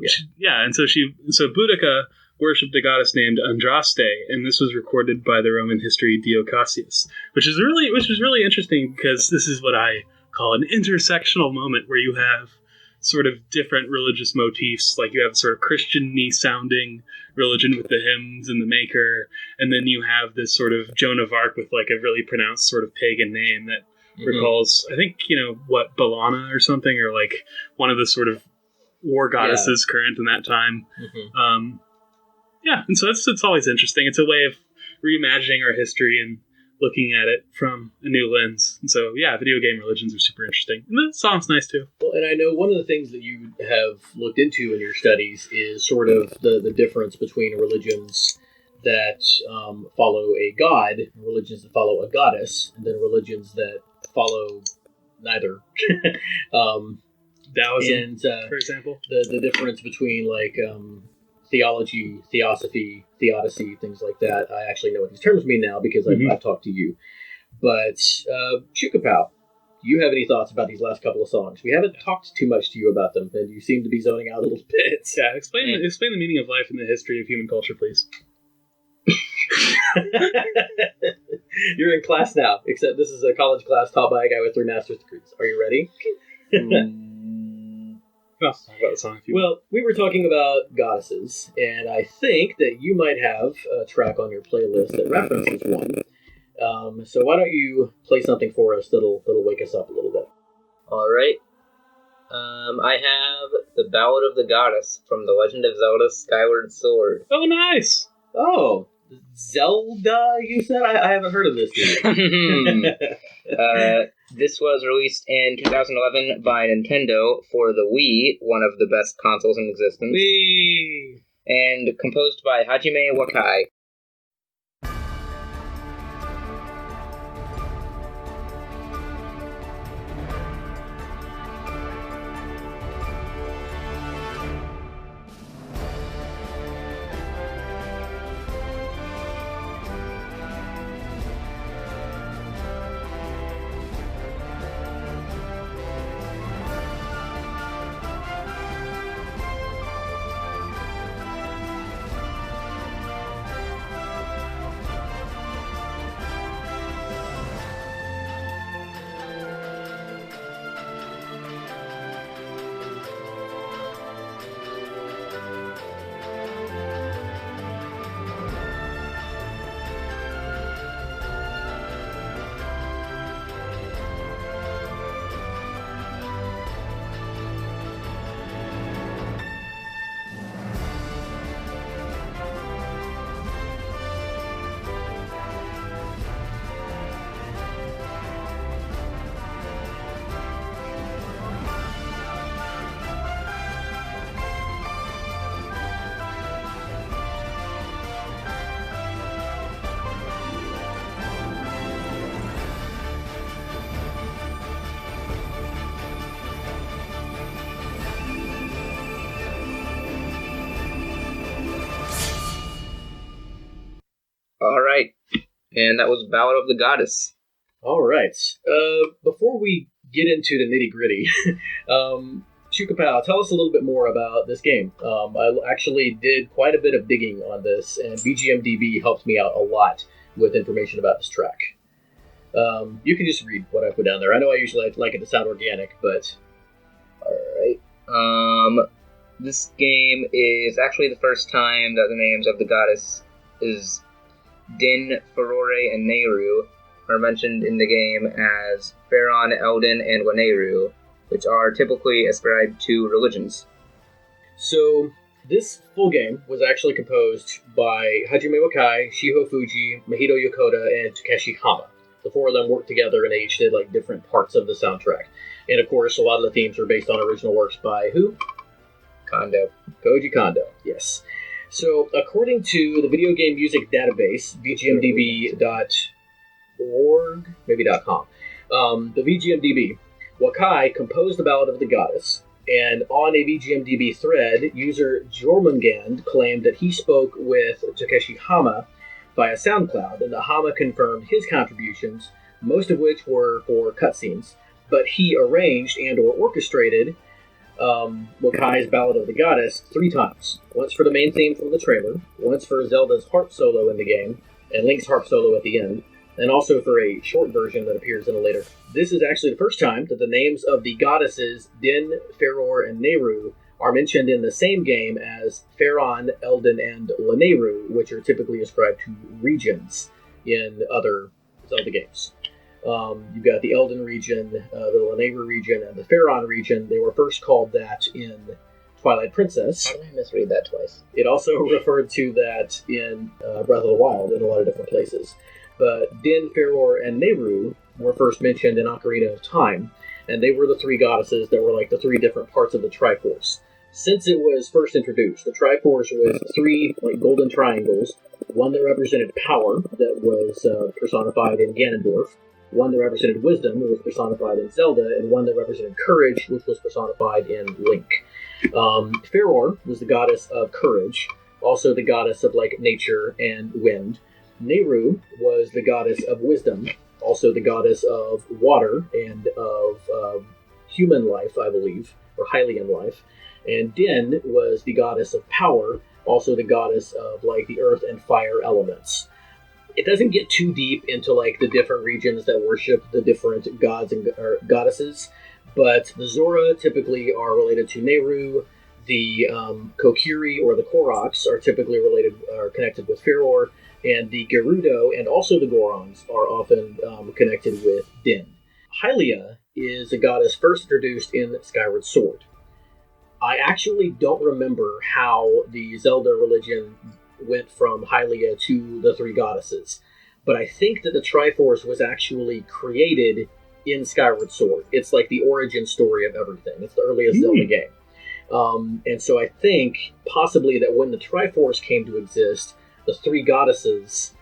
so Boudica worshipped a goddess named Andraste, and this was recorded by the Roman history Dio Cassius, which was really interesting because this is what I call an intersectional moment where you have sort of different religious motifs. Like you have sort of Christian-y sounding religion with the hymns and the maker, and then you have this sort of Joan of Arc with like a really pronounced sort of pagan name that recalls, I think, Bellana or something, or like one of the sort of war goddesses current in that time. And so it's always interesting. It's a way of reimagining our history and looking at it from a new lens. And so, video game religions are super interesting. And the song's nice, too. Well, and I know one of the things that you have looked into in your studies is sort of the difference between religions that follow a god, religions that follow a goddess, and then religions that follow neither. Taoism, for example. The difference between, like, theology, theosophy, theodicy, things like that. I actually know what these terms mean now because I've talked to you. But, Chukapow, do you have any thoughts about these last couple of songs? We haven't talked too much to you about them, and you seem to be zoning out a little bit. Yeah, explain the meaning of life and the history of human culture, please. You're in class now, except this is a college class taught by a guy with 3 master's degrees. Are you ready? About the song, if you well, we were talking about goddesses, and I think that you might have a track on your playlist that references one. So why don't you play something for us that'll wake us up a little bit? All right. I have The Ballad of the Goddess from The Legend of Zelda Skyward Sword. Oh, nice! Oh, Zelda, you said? I haven't heard of this yet. This was released in 2011 by Nintendo for the Wii, one of the best consoles in existence. Wii! And composed by Hajime Wakai. All right. And that was Ballad of the Goddess. All right. Before we get into the nitty-gritty, Chukapow, tell us a little bit more about this game. I actually did quite a bit of digging on this, and VGMDB helped me out a lot with information about this track. You can just read what I put down there. I know I usually like it to sound organic, but... All right. This game is actually the first time that the names of the goddess is Din, Furore, and Nehru are mentioned in the game as Pharaon, Eldin, and Waneru, which are typically ascribed to religions. So, this full game was actually composed by Hajime Wakai, Shiho Fuji, Mahito Yokota, and Takeshi Hama. The 4 of them worked together and they each did like different parts of the soundtrack. And of course, a lot of the themes are based on original works by who? Kondo. Koji Kondo, yes. So, according to the video game music database, VGMDB.org, maybe .com, the VGMDB, Wakai composed the Ballad of the Goddess, and on a VGMDB thread, user Jormungand claimed that he spoke with Takeshi Hama via SoundCloud, and that Hama confirmed his contributions, most of which were for cutscenes, but he arranged and or orchestrated Mokai's Ballad of the Goddess 3 times. Once for the main theme from the trailer, once for Zelda's harp solo in the game, and Link's harp solo at the end, and also for a short version that appears in a later. This is actually the first time that the names of the goddesses Din, Feror, and Nehru are mentioned in the same game as Ferron, Eldin, and Lanayru, which are typically ascribed to regions in other Zelda games. You've got the Eldin region, the Lanayru region, and the Ferron region. They were first called that in Twilight Princess. How did I misread that twice? It also referred to that in Breath of the Wild in a lot of different places. But Din, Feror, and Nehru were first mentioned in Ocarina of Time, and they were the 3 goddesses that were like the 3 different parts of the Triforce. Since it was first introduced, the Triforce was 3 like golden triangles, one that represented power, that was personified in Ganondorf, one that represented wisdom, that was personified in Zelda, and one that represented courage, which was personified in Link. Feror was the goddess of courage, also the goddess of like nature and wind. Nehru was the goddess of wisdom, also the goddess of water and of human life, I believe, or Hylian life. And Din was the goddess of power, also the goddess of like the earth and fire elements. It doesn't get too deep into like the different regions that worship the different gods and or goddesses, but the Zora typically are related to Nehru. The Kokiri or the Koroks are typically connected with Feror, and the Gerudo and also the Gorons are often connected with Din. Hylia is a goddess first introduced in Skyward Sword. I actually don't remember how the Zelda religion went from Hylia to the 3 goddesses, but I think that the Triforce was actually created in Skyward Sword. It's like the origin story of everything. It's the earliest Zelda game. And so I think possibly that when the Triforce came to exist, the 3 goddesses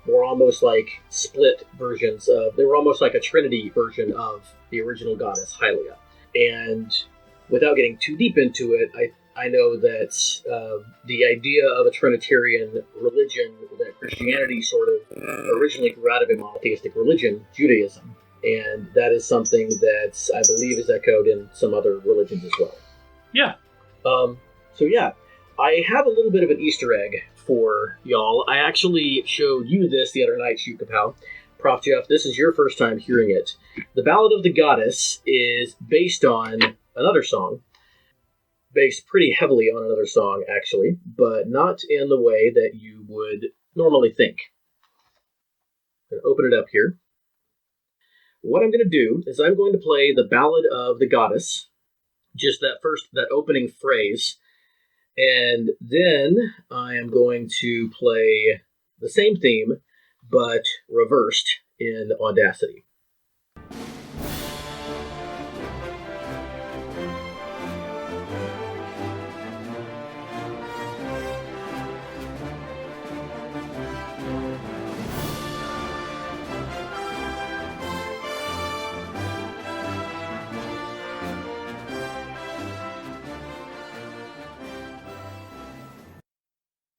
were almost like split versions of, they were almost like a Trinity version of the original goddess Hylia. And without getting too deep into it, I know that the idea of a Trinitarian religion, that Christianity sort of originally grew out of a monotheistic religion, Judaism, and that is something that I believe is echoed in some other religions as well. Yeah. So yeah, I have a little bit of an Easter egg for y'all. I actually showed you this the other night, Shukapow. ProfJeff, this is your first time hearing it. The Ballad of the Goddess is based on another song, based pretty heavily on another song, actually, but not in the way that you would normally think. I'm going to open it up here. What I'm going to do is I'm going to play the Ballad of the Goddess, just that opening phrase, and then I am going to play the same theme, but reversed in Audacity.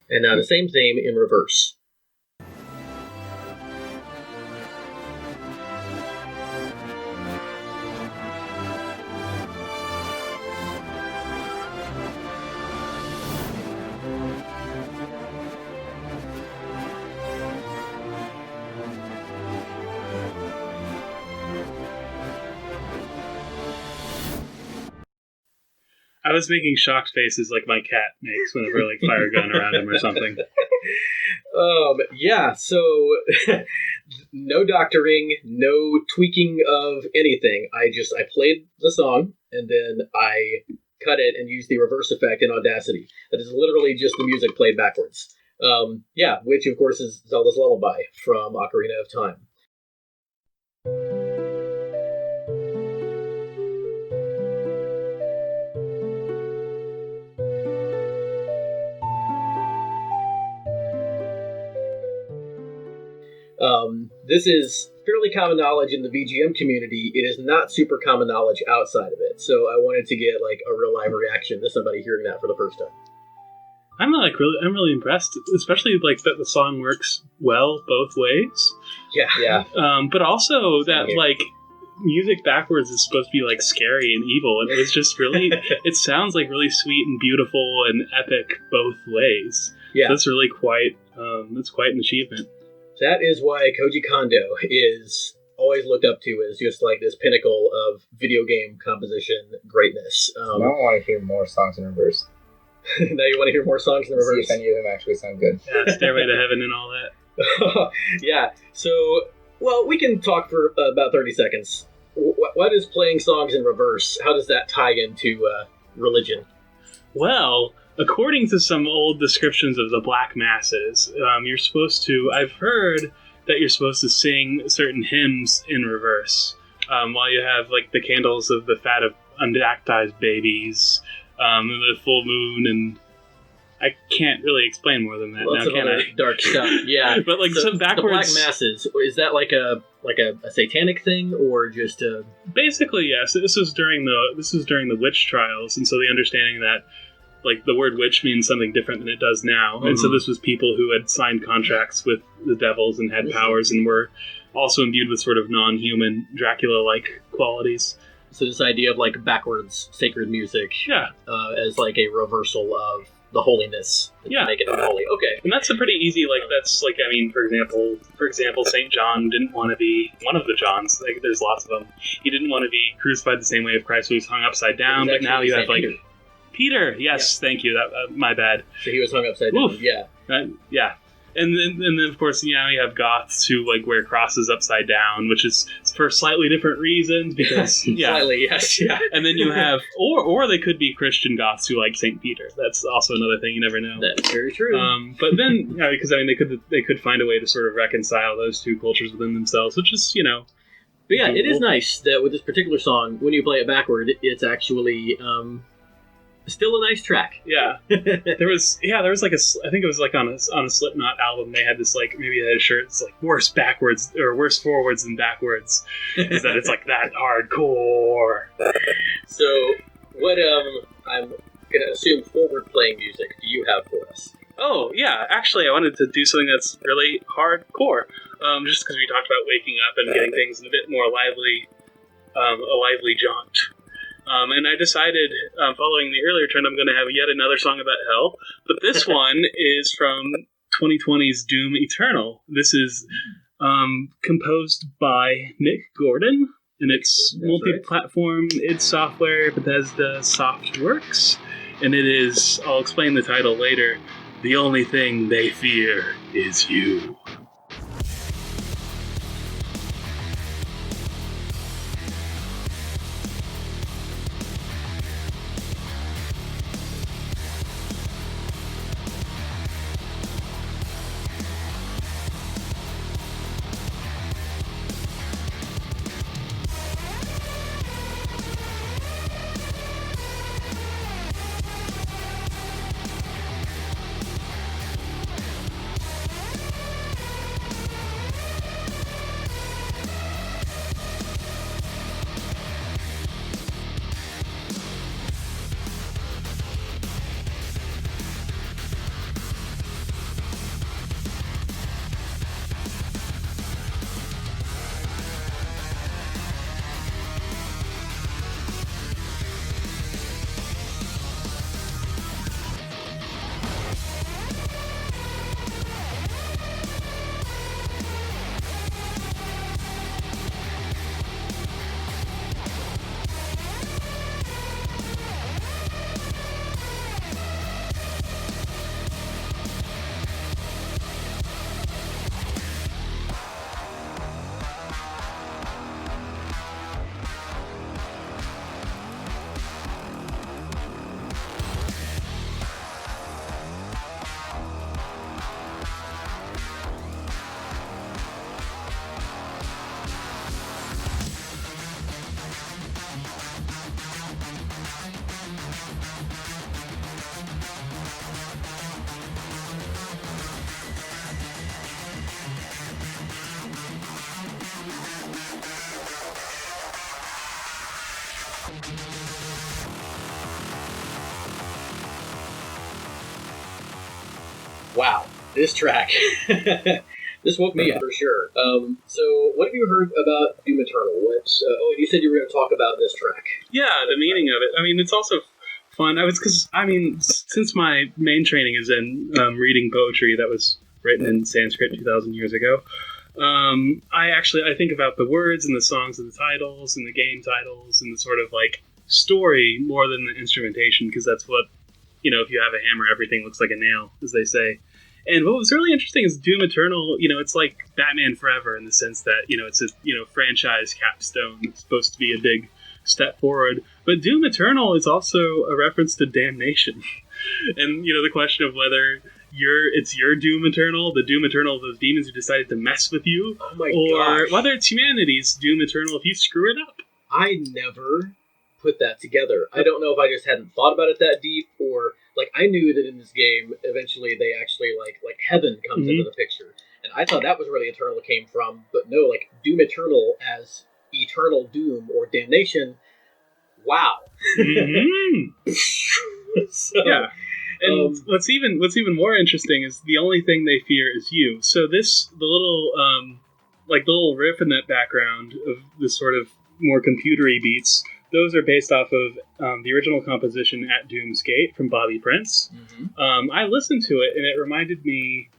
And now the same theme in reverse. I was making shocked faces like my cat makes whenever I like fire a gun around him or something. Yeah, so no doctoring, no tweaking of anything. I played the song and then I cut it and used the reverse effect in Audacity. That is literally just the music played backwards. Which of course is Zelda's Lullaby from Ocarina of Time. This is fairly common knowledge in the VGM community. It is not super common knowledge outside of it. So I wanted to get like a real live reaction to somebody hearing that for the first time. I'm really impressed, especially like that the song works well both ways. Yeah. Yeah. But also that like music backwards is supposed to be like scary and evil, and it was just really it sounds like really sweet and beautiful and epic both ways. Yeah, so that's really quite that's quite an achievement. That is why Koji Kondo is always looked up to as just like this pinnacle of video game composition greatness. I don't want to hear more songs in reverse. Now you want to hear more songs in reverse? See if any of them actually sound good. Yeah, Stairway to Heaven and all that. Yeah, so, well, we can talk for about 30 seconds. What is playing songs in reverse? How does that tie into religion? Well, according to some old descriptions of the black masses, you're supposed to, I've heard that you're supposed to sing certain hymns in reverse while you have like the candles of the fat of unbaptized babies, the full moon, and I can't really explain more than that Lots now, of can other I? Dark stuff, yeah. But like so some backwards. The Black Masses, is that like a satanic thing, or just a... Basically, yes. This was during the witch trials, and so the understanding that like the word witch means something different than it does now, and so this was people who had signed contracts with the devils and had powers and were also imbued with sort of non-human Dracula-like qualities. So this idea of like backwards sacred music, Yeah. As like a reversal of the holiness, Yeah. make it unholy. Okay, And that's a pretty easy, like, that's, like, I mean, for example, St. John didn't want to be one of the Johns. Like, there's lots of them. He didn't want to be crucified the same way of Christ, so he was hung upside down, but now you have, like... Peter, yes, thank you, that my bad. So he was hung upside down, Oof. yeah. Yeah. And then, of course, you have goths who, like, wear crosses upside down, which is for slightly different reasons, because, yeah. Slightly, yes, yeah. And then you have, or they could be Christian goths who like St. Peter. That's also another thing, you never know. That's very true. But then, because, I mean, they could find a way to sort of reconcile those two cultures within themselves, which is, But yeah, it is nice that with this particular song, when you play it backward, it's actually still a nice track. Yeah. There was like I think it was like on a Slipknot album, they had this, like, maybe they had a shirt, it's like worse backwards, or worse forwards than backwards. Is that it's like that hardcore. So, what, I'm gonna assume forward playing music do you have for us? Oh, yeah, actually I wanted to do something that's really hardcore. Just because we talked about waking up and getting things in a bit more lively, a lively jaunt. And I decided, following the earlier trend, I'm going to have yet another song about hell. But this one is from 2020's Doom Eternal. This is composed by Mick Gordon, and it's multi-platform, id Software, Bethesda Softworks. And it is, I'll explain the title later, The Only Thing They Fear Is You. Wow, this track. This woke me up for sure. So, what have you heard about Doom Eternal? And you said you were going to talk about this track. Yeah, the meaning of it. I mean, it's also fun. Since my main training is in reading poetry that was written in Sanskrit 2,000 years ago, I think about the words and the songs and the titles and the game titles and the sort of like story more than the instrumentation, because that's what, if you have a hammer, everything looks like a nail, as they say. And what was really interesting is Doom Eternal, it's like Batman Forever in the sense that, it's a, franchise capstone. It's supposed to be a big step forward. But Doom Eternal is also a reference to damnation. And, the question of whether it's your Doom Eternal, the Doom Eternal of those demons who decided to mess with you, or whether it's humanity's Doom Eternal if you screw it up. I never put that together. I don't know if I just hadn't thought about it that deep, or I knew that in this game eventually they actually like heaven comes into the picture, and I thought that was where the Eternal came from. But no, Doom Eternal as eternal doom or damnation. Wow. So, yeah. And what's even more interesting is the only thing they fear is you. So the little riff in that background of this sort of more computery beats, those are based off of the original composition At Doom's Gate from Bobby Prince. I listened to it, and it reminded me,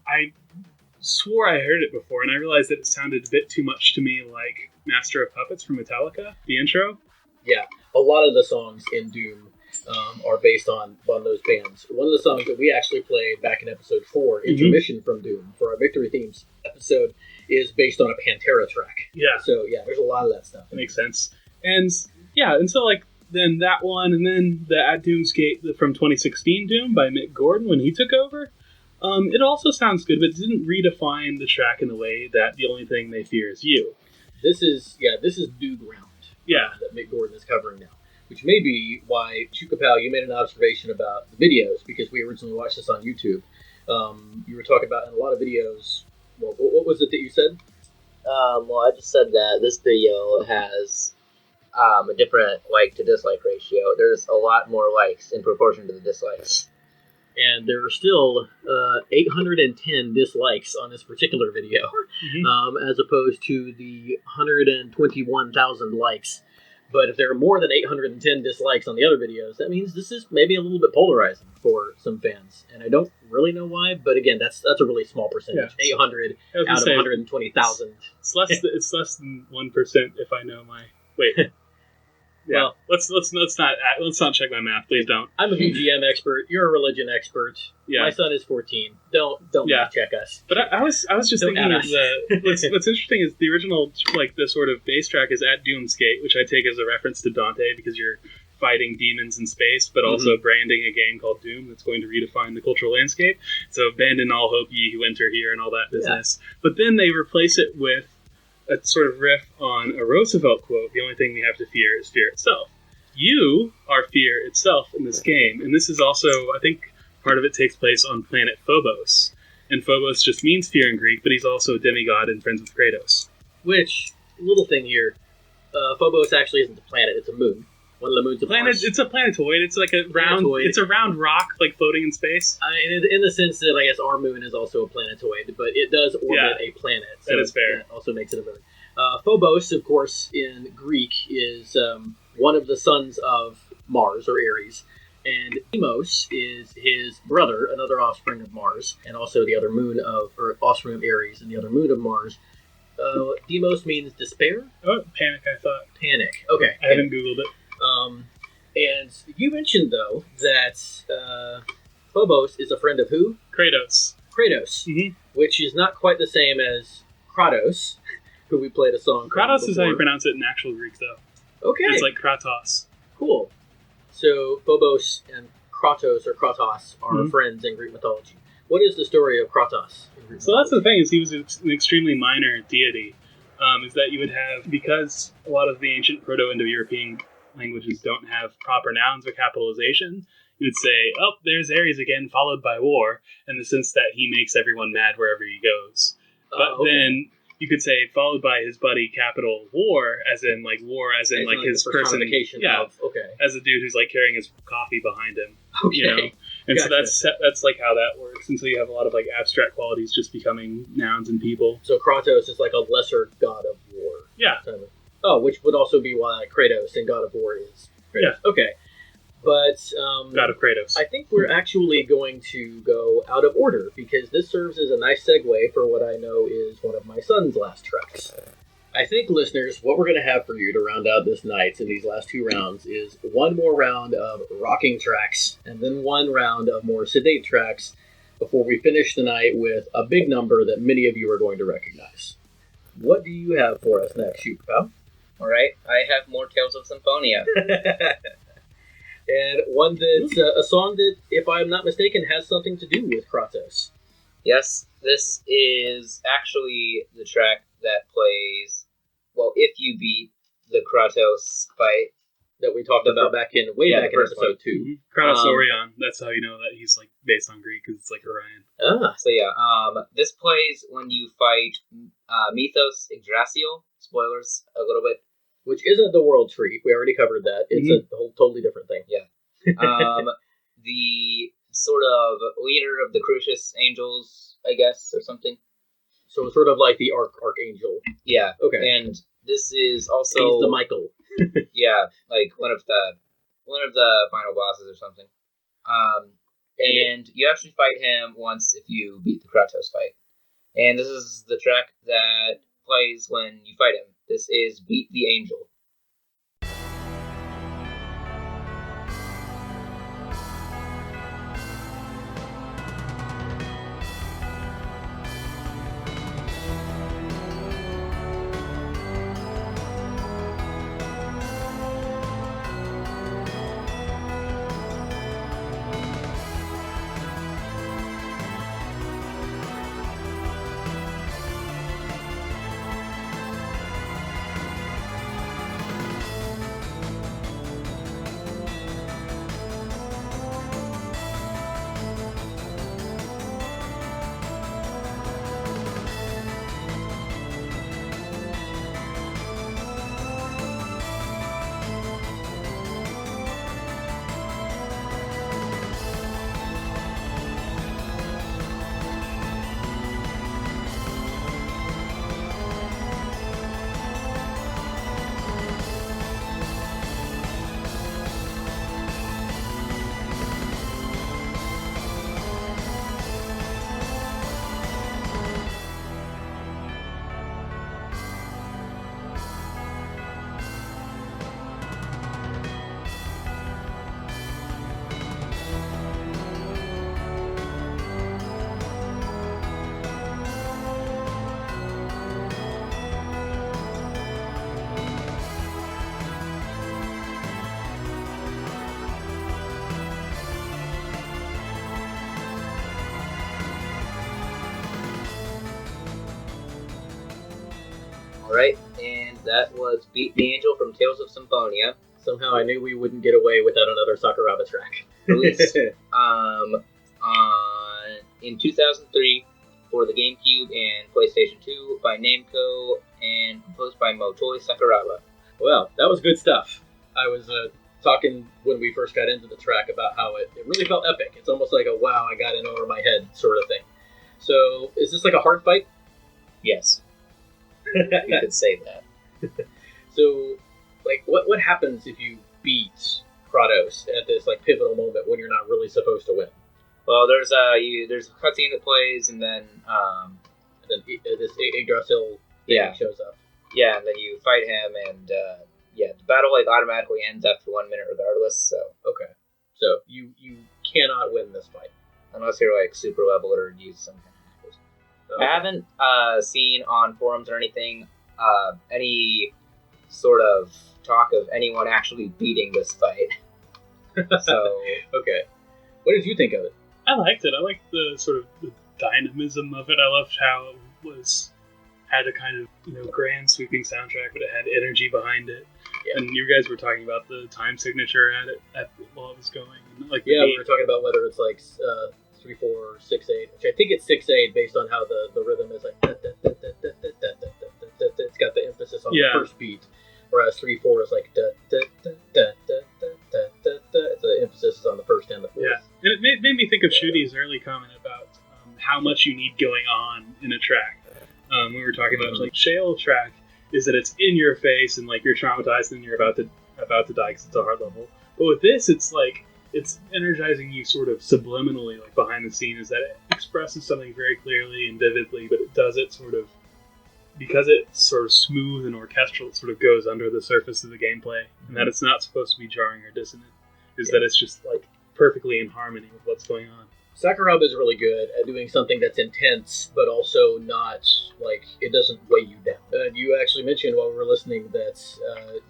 I swore I heard it before, and I realized that it sounded a bit too much to me like Master of Puppets from Metallica, the intro. Yeah, a lot of the songs in Doom are based on those bands. One of the songs that we actually played back in episode 4, Intermission from Doom, for our Victory Themes episode, is based on a Pantera track. Yeah. So, yeah, there's a lot of that stuff. That makes sense. And so then that one, and then the At Doom's Gate from 2016 Doom by Mick Gordon when he took over. It also sounds good, but it didn't redefine the track in the way that the only thing they fear is you. This is New Ground. Yeah. That Mick Gordon is covering now. Which may be why, Chukapal, you made an observation about the videos, because we originally watched this on YouTube. You were talking about in a lot of videos. Well, what was it that you said? Well, I just said that this video has a different like to dislike ratio. There's a lot more likes in proportion to the dislikes. And there are still 810 dislikes on this particular video, as opposed to the 121,000 likes. But if there are more than 810 dislikes on the other videos, that means this is maybe a little bit polarizing for some fans. And I don't really know why, but again, that's a really small percentage. Yeah. 800 out of 120,000. It's less than 1% if I know my... Wait. Yeah, well, let's not check my math. Please don't. I'm a VGM expert. You're a religion expert. Yeah. My son is 14. Don't check us. But I was just thinking of what's interesting is the original, the sort of bass track is At Doom's Gate, which I take as a reference to Dante because you're fighting demons in space, but also branding a game called Doom that's going to redefine the cultural landscape. So abandon all hope ye who enter here and all that business. Yeah. But then they replace it with a sort of riff on a Roosevelt quote, the only thing we have to fear is fear itself. You are fear itself in this game, and this is also, I think, part of it takes place on planet Phobos. And Phobos just means fear in Greek, but he's also a demigod and friends with Kratos. Which, little thing here, Phobos actually isn't a planet, it's a moon. One of the moons of Mars. It's a planetoid. It's like a round rock, floating in space. In the sense that I guess our moon is also a planetoid, but it does orbit a planet. So that is fair. That also makes it a moon. Phobos, of course, in Greek, is one of the sons of Mars, or Ares. And Deimos is his brother, another offspring of Mars, and also the other offspring of Ares, and the other moon of Mars. Deimos means despair? Oh, panic, I thought. Panic, okay. I haven't Googled it. And you mentioned, though, that Phobos is a friend of who? Kratos. Which is not quite the same as Kratos, who we played a song from Kratos before. Is how you pronounce it in actual Greek, though. Okay. It's like Kratos. Cool. So Phobos and Kratos, or Kratos, are friends in Greek mythology. What is the story of Kratos in Greek mythology? So that's the thing, is he was an extremely minor deity. Is that you would have, because a lot of the ancient Proto-Indo-European languages don't have proper nouns or capitalization, you would say, oh, there's Ares again, followed by war, in the sense that he makes everyone mad wherever he goes. But then you could say, followed by his buddy, capital War, as in his personification. Yeah, as a dude who's carrying his coffee behind him. Okay. And Gotcha. so that's like how that works. And so you have a lot of like abstract qualities just becoming nouns and people. So Kratos is like a lesser god of war. Yeah. Kind of. Oh, which would also be why Kratos in God of War is Kratos. Yeah. Okay. But God of Kratos. I think we're actually going to go out of order because this serves as a nice segue for what I know is one of my son's last tracks. I think, listeners, what we're going to have for you to round out this night in these last 2 rounds is one more round of rocking tracks and then one round of more sedate tracks before we finish the night with a big number that many of you are going to recognize. What do you have for us next, Shoot Pal? All right, I have more Tales of Symphonia. And one that's a song that, if I'm not mistaken, has something to do with Kratos. Yes, this is actually the track that plays, well, if you beat the Kratos fight. That we talked about back in episode 2. Mm-hmm. Kratos Orion. That's how you know that he's like based on Greek, because it's like Orion. Ah. So yeah, this plays when you fight Mythos Yggdrasil. Spoilers a little bit. Which isn't the World Tree. We already covered that. It's a whole totally different thing. Yeah. The sort of leader of the Crucius Angels, I guess, or something. So sort of like the Archangel. Yeah. Okay. And this is also He's the Michael. yeah, like one of the final bosses or something. And you actually fight him once if you beat the Kratos fight. And this is the track that plays when you fight him. This is Beat the Angel. Alright, and that was Beat the Angel from Tales of Symphonia. Somehow I knew we wouldn't get away without another Sakuraba track. Released in 2003 for the GameCube and PlayStation 2 by Namco and composed by Motoi Sakuraba. Well, that was good stuff. I was talking when we first got into the track about how it really felt epic. It's almost like a wow, I got in over my head sort of thing. So, is this like a hard fight? Yes. You could say that. So, like, what happens if you beat Kratos at this like pivotal moment when you're not really supposed to win? Well, there's a cutscene that plays, and then this Yggdrasil thing shows up. Yeah, and then you fight him, and the battle like automatically ends after 1 minute, regardless. So okay, so you cannot win this fight unless you're like super level or use some kind of hackers. Okay. I haven't seen on forums or anything any sort of talk of anyone actually beating this fight. So okay, what did you think of it? I liked it. I liked the sort of the dynamism of it. I loved how it had a kind of grand sweeping soundtrack, but it had energy behind it. Yeah. And you guys were talking about the time signature while it was going. Like we were talking about whether it's like 3, 4, 6, 8. Which I think it's 6, 8 based on how the rhythm is like. It's got the emphasis on the first beat, whereas 3, 4 is like. It's the emphasis emphasis is on the first and the fourth. Yeah, and it made me think of Shudi's early comment about how much you need going on in a track. We were talking about like Shale track is that it's in your face and like you're traumatized and you're about to die because it's a hard level. But with this, it's like it's energizing you sort of subliminally, like behind the scenes, is that it expresses something very clearly and vividly, but it does it sort of because it's sort of smooth and orchestral. It sort of goes under the surface of the gameplay, and that it's not supposed to be jarring or dissonant. Is that it's just like perfectly in harmony with what's going on. Sakuraba is really good at doing something that's intense, but also not, like, it doesn't weigh you down. You actually mentioned while we were listening that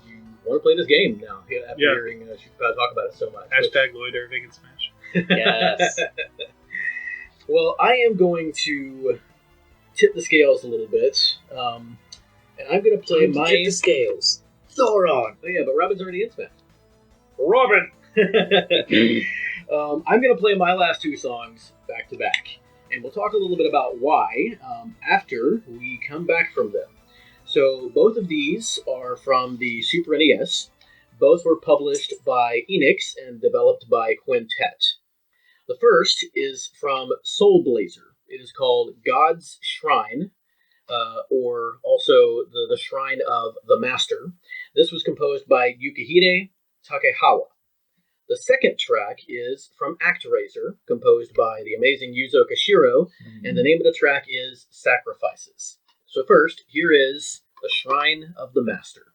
you want to play this game now, after hearing Ishikawa talk about it so much. Hashtag Lloyd Irving and Smash. Yes. Well, I am going to tip the scales a little bit, and I'm going to play my... Tip the scales. Thoron. Oh yeah, but Robin's already in Smash. Robin! I'm going to play my last two songs back to back, and we'll talk a little bit about why after we come back from them. So both of these are from the Super NES. Both were published by Enix and developed by Quintet. The first is from Soul Blazer. It is called God's Shrine, or also the Shrine of the Master. This was composed by Yukihide Takekawa. The second track is from ActRaiser, composed by the amazing Yuzo Koshiro, and the name of the track is Sacrifices. So first, here is The Shrine of the Master.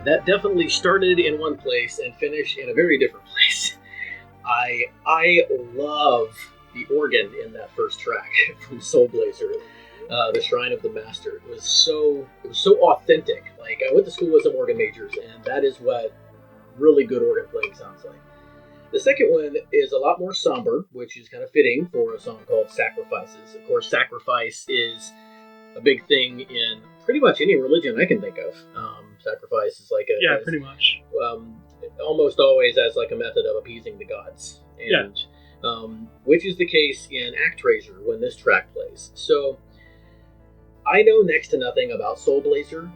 That definitely started in one place and finished in a very different place. I love the organ in that first track from Soul Blazer, The Shrine of the Master. It was so authentic. Like, I went to school with some organ majors, and that is what really good organ playing sounds like. The second one is a lot more somber, which is kind of fitting for a song called Sacrifices. Of course, sacrifice is a big thing in pretty much any religion I can think of. Sacrifice is like pretty much. Almost always as like a method of appeasing the gods, and which is the case in ActRaiser when this track plays. So I know next to nothing about Soul Blazer.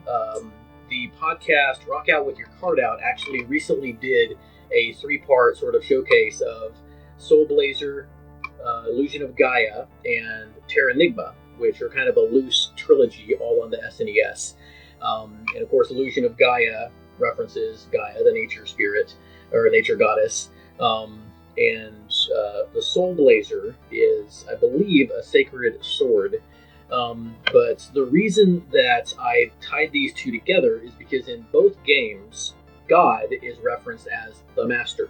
The podcast Rock Out With Your Card Out actually recently did a 3-part sort of showcase of Soul Blazer, Illusion of Gaia, and Terranigma, which are kind of a loose trilogy all on the SNES. And of course, Illusion of Gaia references Gaia, the nature spirit, or nature goddess. And the Soul Blazer is, I believe, a sacred sword. But the reason that I tied these two together is because in both games, God is referenced as the Master.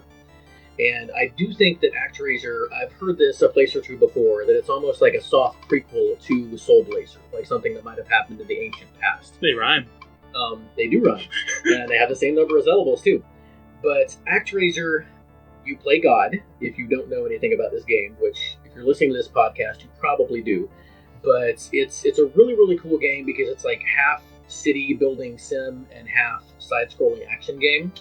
And I do think that ActRaiser, I've heard this a place or two before, that it's almost like a soft prequel to Soul Blazer, like something that might have happened in the ancient past. They rhyme. They do rhyme, and they have the same number of syllables too. But ActRaiser, you play God, if you don't know anything about this game, which if you're listening to this podcast, you probably do. But it's a really, really cool game because it's like half city building sim and half side-scrolling action game.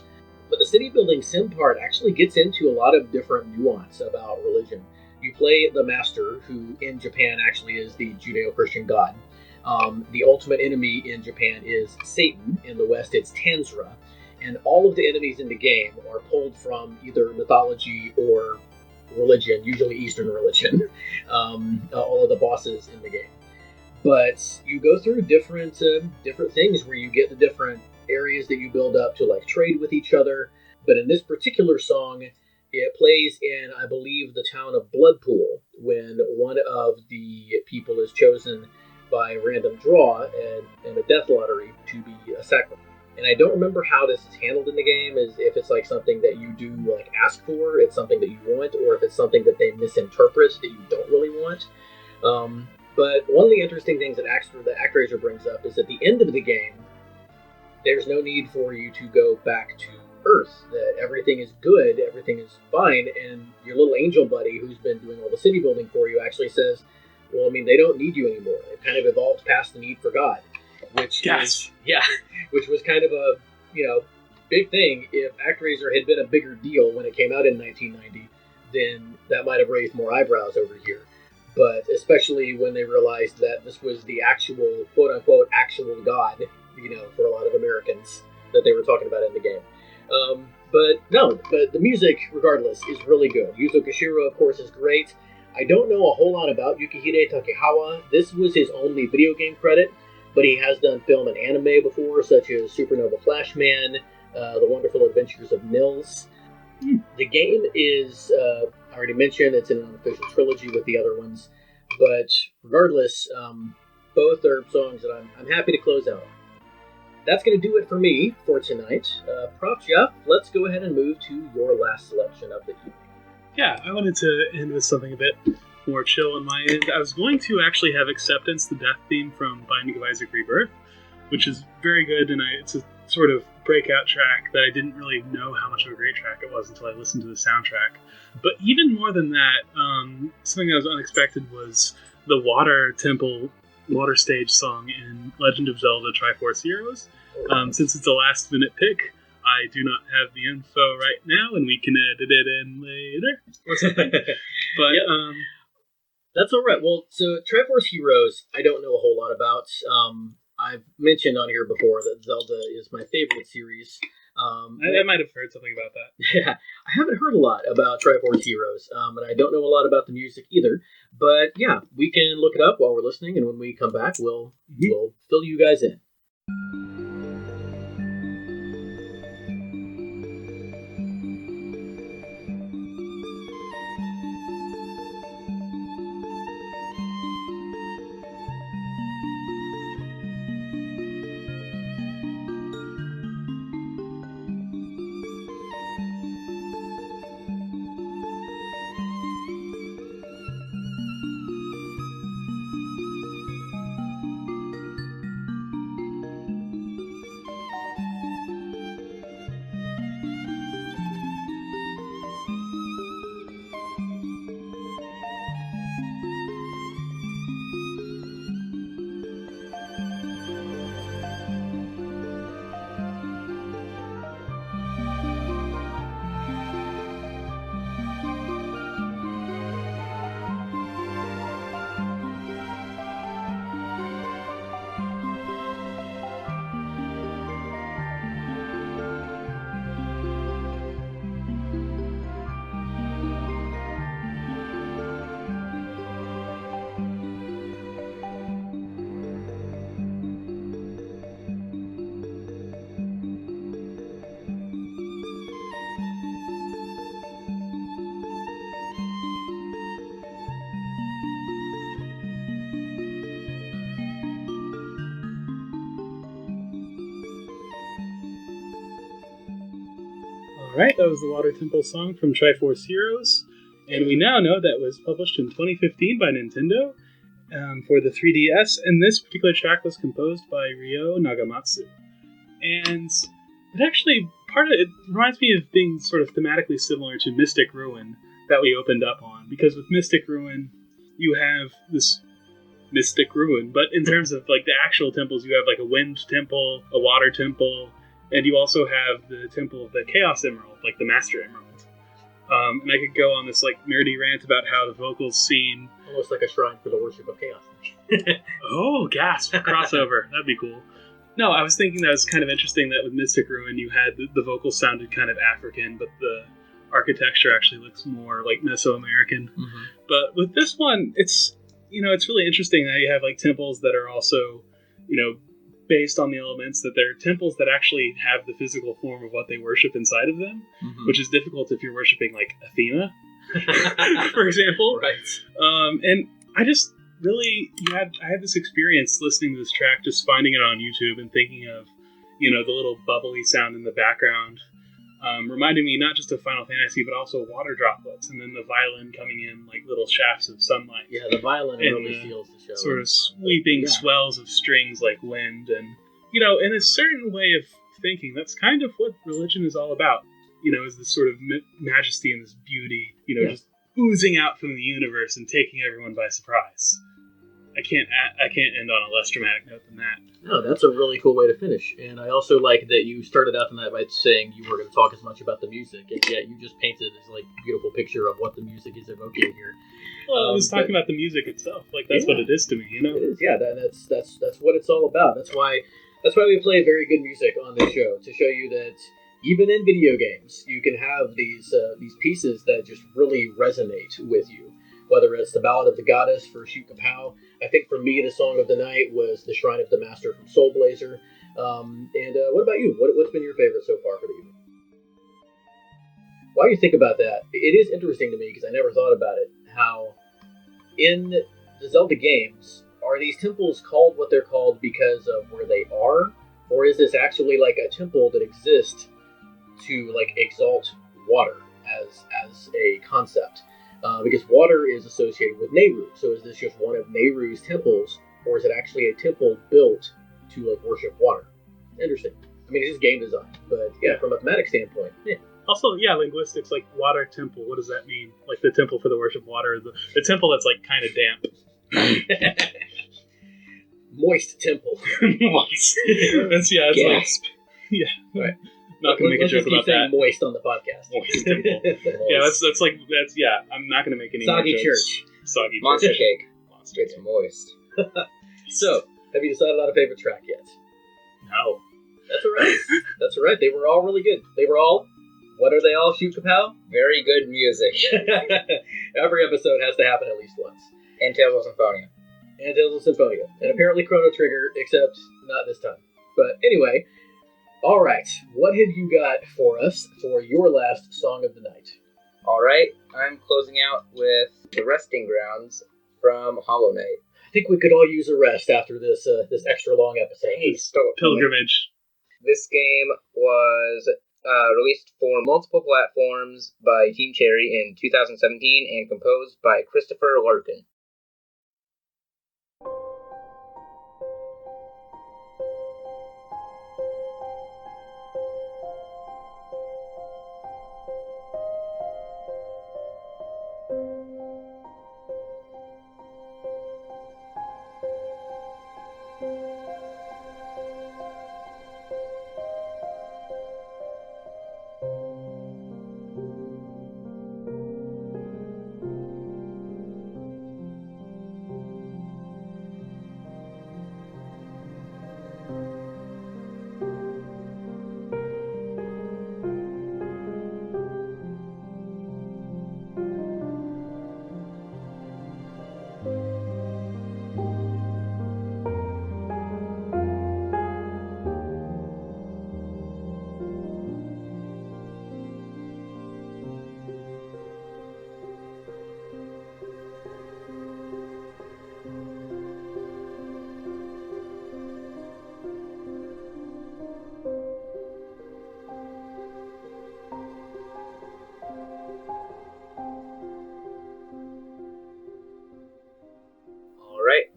But the city building sim part actually gets into a lot of different nuance about religion. You play the Master, who in Japan actually is the Judeo-Christian god. The ultimate enemy in Japan is Satan. In the West, it's Tanzra. And all of the enemies in the game are pulled from either mythology or religion, usually Eastern religion. All of the bosses in the game. But you go through different things where you get the different areas that you build up to like trade with each other. But in this particular song, it plays in, I believe, the town of Bloodpool when one of the people is chosen by random draw and a death lottery to be a sacrifice. And I don't remember how this is handled in the game, is if it's like something that you do like ask for, it's something that you want, or if it's something that they misinterpret that you don't really want. But one of the interesting things that ActRaiser brings up is at the end of the game, there's no need for you to go back to Earth, that everything is good, everything is fine, and your little angel buddy who's been doing all the city building for you actually says, well, I mean, they don't need you anymore. They've kind of evolved past the need for God, which which was kind of a, big thing. If ActRaiser had been a bigger deal when it came out in 1990, then that might have raised more eyebrows over here. But especially when they realized that this was the actual, quote-unquote, actual God, for a lot of Americans that they were talking about in the game. But the music, regardless, is really good. Yuzo Koshiro, of course, is great. I don't know a whole lot about Yukihide Takekawa. This was his only video game credit, but he has done film and anime before, such as Supernova Flashman, The Wonderful Adventures of Nils. The game is, I already mentioned, it's in an unofficial trilogy with the other ones, but regardless, both are songs that I'm happy to close out on. That's going to do it for me for tonight. ProfJeff, let's go ahead and move to your last selection of the evening. Yeah, I wanted to end with something a bit more chill on my end. I was going to actually have Acceptance, the death theme from Binding of Isaac Rebirth, which is very good, and it's a sort of breakout track that I didn't really know how much of a great track it was until I listened to the soundtrack. But even more than that, something that was unexpected was the water stage song in Legend of Zelda Triforce Heroes. Since it's a last minute pick, I do not have the info right now, and we can edit it in later or something. But that's all right. Well, so Triforce Heroes, I don't know a whole lot about. I've mentioned on here before that Zelda is my favorite series. I might have heard something about that. Yeah, I haven't heard a lot about Triforce Heroes, and I don't know a lot about the music either. But yeah, we can look it up while we're listening, and when we come back, we'll fill you guys in. Alright, that was the Water Temple song from Triforce Heroes. And we now know that was published in 2015 by Nintendo for the 3DS. And this particular track was composed by Ryo Nagamatsu. And it actually, it reminds me of being sort of thematically similar to Mystic Ruin that we opened up on. Because with Mystic Ruin, you have this Mystic Ruin, but in terms of like the actual temples, you have like a wind temple, a water temple, and you also have the temple of the Chaos Emerald, like the Master Emerald. And I could go on this like nerdy rant about how the vocals seem almost like a shrine for the worship of chaos. Oh, gasp! Crossover. That'd be cool. No, I was thinking that was kind of interesting that with Mystic Ruin, you had the vocals sounded kind of African, but the architecture actually looks more like Mesoamerican. Mm-hmm. But with this one, it's really interesting that you have like temples that are also, based on the elements, that they're temples that actually have the physical form of what they worship inside of them, mm-hmm. which is difficult if you're worshiping like Athena, for example. Right. And I just really, I had this experience listening to this track, just finding it on YouTube and thinking of, the little bubbly sound in the background. Reminding me not just of Final Fantasy, but also water droplets, and then the violin coming in like little shafts of sunlight. Yeah, the violin really feels the show. Sort of sweeping swells of strings like wind, and in a certain way of thinking, that's kind of what religion is all about. Is this sort of majesty and this beauty, just oozing out from the universe and taking everyone by surprise. I can't end on a less dramatic note than that. No, that's a really cool way to finish. And I also like that you started out tonight by saying you were going to talk as much about the music, and yet you just painted this like beautiful picture of what the music is evoking here. Well, I was talking about the music itself. Like that's what it is to me, It is, yeah. That's what it's all about. That's why we play very good music on this show, to show you that even in video games, you can have these pieces that just really resonate with you. Whether it's the Ballad of the Goddess for Shoot Kapow, I think for me the song of the night was the Shrine of the Master from Soul Blazer. And what about you? What's been your favorite so far for the evening? While you think about that, it is interesting to me because I never thought about it, how in the Zelda games, are these temples called what they're called because of where they are? Or is this actually like a temple that exists to like exalt water as a concept? Because water is associated with Nehru, so is this just one of Nehru's temples, or is it actually a temple built to like worship water? Interesting. I mean, it's just game design, but yeah, from a thematic standpoint, yeah. Also, linguistics, like water temple, what does that mean? Like the temple for the worship of water, the temple that's like kind of damp. Moist temple. Moist. It's Gasp. Like, right. Not gonna make a joke about that. Moist on the podcast. Moist temple. Yeah, I'm not gonna make any Soggy more jokes. church. Soggy Monster church. cake. Monster It's moist. So, have you decided on a favorite track yet? No. That's alright. That's alright. They were all really good. They were all. What are they all? Shoot Kapow? Very good music. Every episode has to happen at least once. And Tales of Symphonia. And Tales of Symphonia. And apparently Chrono Trigger, except not this time. But anyway, alright. What have you got for us for your last song of the night? Alright, I'm closing out with The Resting Grounds from Hollow Knight. I think we could all use a rest after this extra long episode. Hey, stop. Pilgrimage. This game was released for multiple platforms by Team Cherry in 2017 and composed by Christopher Larkin.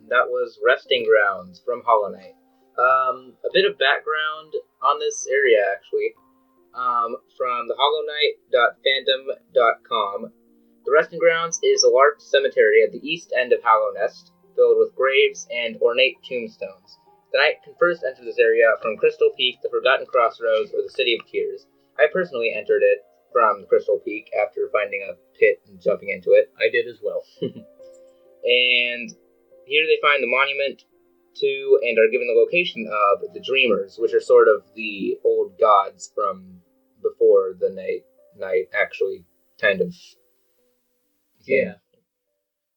That was Resting Grounds from Hollow Knight. A bit of background on this area, actually. From the hollowknight.fandom.com. The Resting Grounds is a large cemetery at the east end of Hallownest, filled with graves and ornate tombstones. The knight can first enter this area from Crystal Peak, the Forgotten Crossroads, or the City of Tears. I personally entered it from Crystal Peak after finding a pit and jumping into it. I did as well. And here they find the monument to and are given the location of the Dreamers, which are sort of the old gods from before the knight actually kind of... Yeah.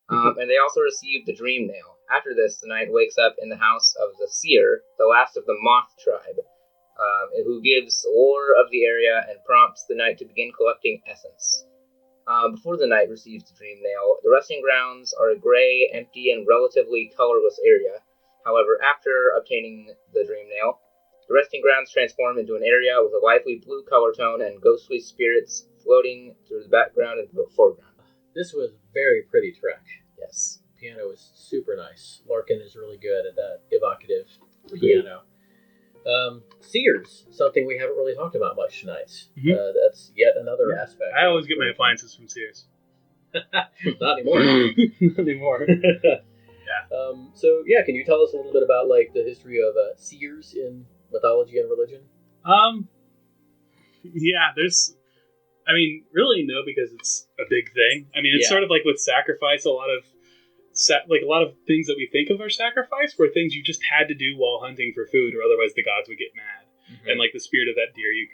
And they also receive the Dream Nail. After this, the knight wakes up in the house of the Seer, the last of the Moth tribe, who gives lore of the area and prompts the knight to begin collecting essence. Before the knight receives the Dream Nail, the resting grounds are a gray, empty, and relatively colorless area. However, after obtaining the Dream Nail, the resting grounds transform into an area with a lively blue color tone and ghostly spirits floating through the background and the foreground. This was a very pretty track. Yes. Piano is super nice. Larkin is really good at that evocative piano. Sears, something we haven't really talked about much tonight. Mm-hmm. That's yet another aspect. I always get my appliances from Sears. Not anymore. Not anymore. So, can you tell us a little bit about like the history of Sears in mythology and religion? Really no, because it's a big thing. I mean, it's sort of like with sacrifice, a lot of things that we think of are sacrifice were things you just had to do while hunting for food, or otherwise the gods would get mad. Mm-hmm. And like the spirit of that deer you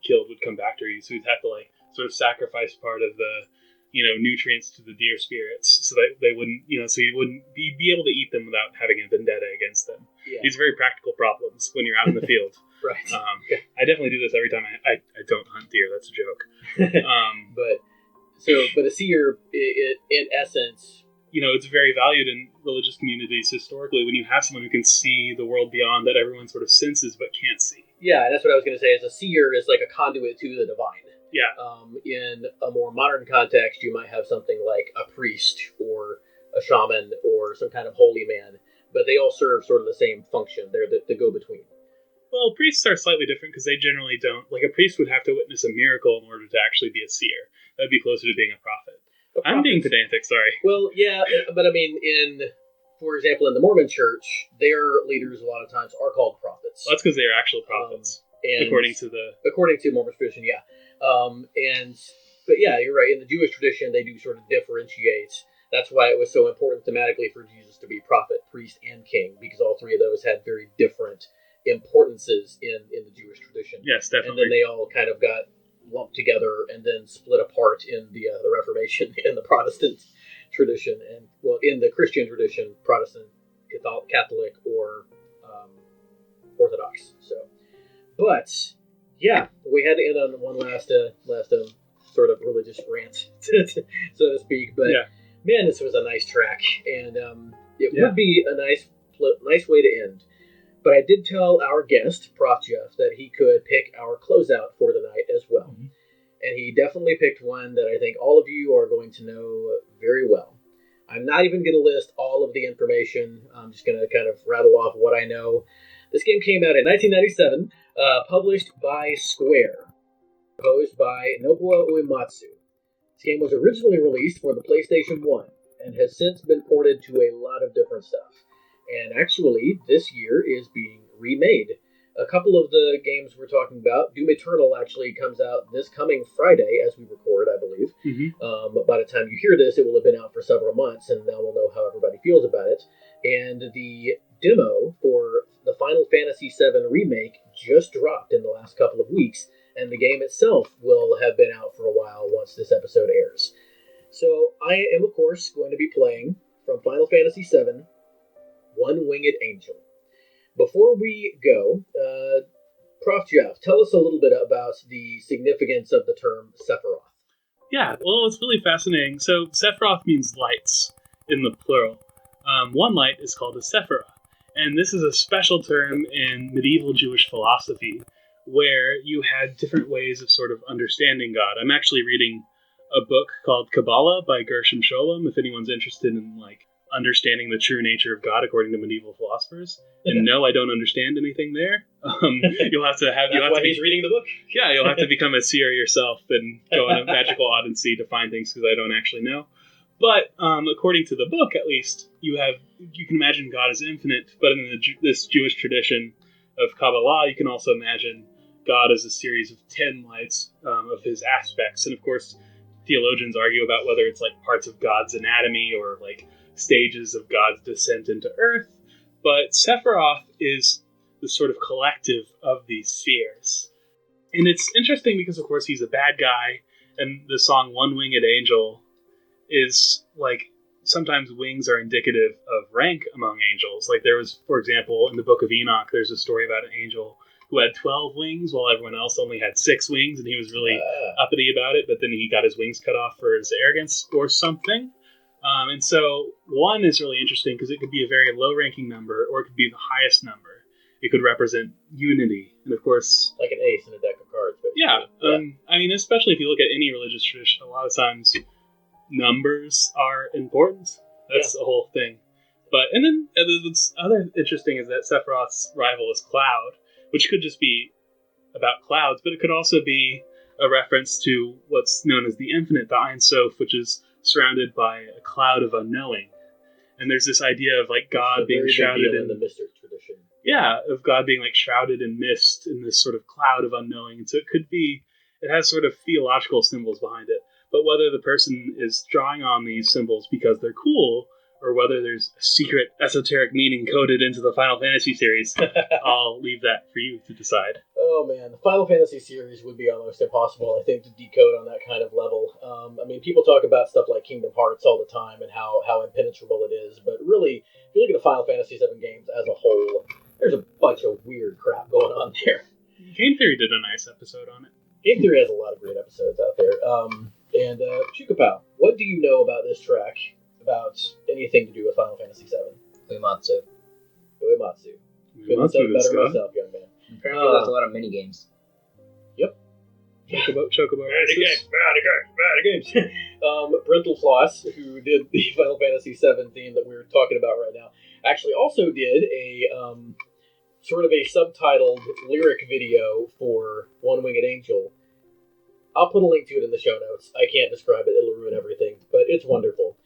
killed would come back to you, so you'd have to like sort of sacrifice part of the nutrients to the deer spirits, so that they wouldn't, so you wouldn't be able to eat them without having a vendetta against them. Yeah. These are very practical problems when you're out in the field. Right. I definitely do this every time I don't hunt deer. That's a joke. But a seer, in essence, it's very valued in religious communities historically when you have someone who can see the world beyond that everyone sort of senses but can't see. Yeah, that's what I was going to say. Is a seer is like a conduit to the divine. Yeah. In a more modern context, you might have something like a priest or a shaman or some kind of holy man, but they all serve sort of the same function. They're the go-between. Well, priests are slightly different because they generally don't... Like, a priest would have to witness a miracle in order to actually be a seer. That would be closer to being a prophet. I'm being pedantic, sorry. Well, yeah, but I mean, for example, in the Mormon church, their leaders a lot of times are called prophets. Well, that's because they are actual prophets, according to Mormon tradition, yeah. But yeah, you're right. In the Jewish tradition, they do sort of differentiate. That's why it was so important thematically for Jesus to be prophet, priest, and king, because all three of those had very different importances in the Jewish tradition. Yes, definitely. And then they all kind of got lumped together and then split apart in the Reformation in the Protestant tradition, and in the Christian tradition, Protestant, Catholic, or Orthodox. So, but yeah, we had to end on one last sort of religious rant, so to speak. But man, this was a nice track, and it would be a nice way to end. But I did tell our guest, ProfJeff, that he could pick our closeout for the night as well. Mm-hmm. And he definitely picked one that I think all of you are going to know very well. I'm not even going to list all of the information. I'm just going to kind of rattle off what I know. This game came out in 1997, published by Square, composed by Nobuo Uematsu. This game was originally released for the PlayStation 1 and has since been ported to a lot of different stuff. And actually, this year is being remade. A couple of the games we're talking about, Doom Eternal actually comes out this coming Friday, as we record, I believe. Mm-hmm. By the time you hear this, it will have been out for several months, and now we'll know how everybody feels about it. And the demo for the Final Fantasy VII Remake just dropped in the last couple of weeks, and the game itself will have been out for a while once this episode airs. So I am, of course, going to be playing from Final Fantasy VII, One Winged Angel. Before we go, ProfJeff, tell us a little bit about the significance of the term Sephiroth. Yeah, well, it's really fascinating. So Sephiroth means lights in the plural. One light is called a Sephiroth, and this is a special term in medieval Jewish philosophy where you had different ways of sort of understanding God. I'm actually reading a book called Kabbalah by Gershom Scholem, if anyone's interested in like understanding the true nature of God according to medieval philosophers. And no, I don't understand anything there. You'll have to have. That's why he's reading the book. Yeah, you'll have to become a seer yourself and go on a magical odyssey to find things because I don't actually know. But according to the book, at least, you can imagine God as infinite. But in this Jewish tradition of Kabbalah, you can also imagine God as a series of 10 lights of his aspects. And of course, theologians argue about whether it's like parts of God's anatomy or like stages of God's descent into earth. But Sephiroth is the sort of collective of these spheres. And it's interesting because, of course, he's a bad guy, and the song One Winged Angel is like, sometimes wings are indicative of rank among angels. Like there was, for example, in the Book of Enoch, there's a story about an angel who had 12 wings while everyone else only had 6 wings, and he was really uppity about it, but then he got his wings cut off for his arrogance or something. And so 1 is really interesting because it could be a very low-ranking number, or it could be the highest number. It could represent unity, and of course... like an ace in a deck of cards. But yeah. I mean, especially if you look at any religious tradition, a lot of times numbers are important. That's the whole thing. And then what's other interesting is that Sephiroth's rival is Cloud, which could just be about clouds, but it could also be a reference to what's known as the infinite, the Ein Sof, which is surrounded by a cloud of unknowing. And there's this idea of like God being shrouded in the mystic tradition. Yeah, of God being like shrouded in mist in this sort of cloud of unknowing. And so it has sort of theological symbols behind it. But whether the person is drawing on these symbols because they're cool, or whether there's a secret esoteric meaning coded into the Final Fantasy series, I'll leave that for you to decide. Oh man, the Final Fantasy series would be almost impossible, I think, to decode on that kind of level. I mean, people talk about stuff like Kingdom Hearts all the time and how impenetrable it is, but really, if you look at the Final Fantasy VII games as a whole, there's a bunch of weird crap going on there. Game Theory did a nice episode on it. Game Theory has a lot of great episodes out there. And Chukapow, what do you know about this track? About anything to do with Final Fantasy VII? Uematsu. Uematsu. Couldn't say it better myself, young man. Apparently there's a lot of mini-games. Yep. Chocobo. Bad games. Brental Floss, who did the Final Fantasy VII theme that we're talking about right now, actually also did a sort of a subtitled lyric video for One Winged Angel. I'll put a link to it in the show notes. I can't describe it. It'll ruin everything, but it's wonderful.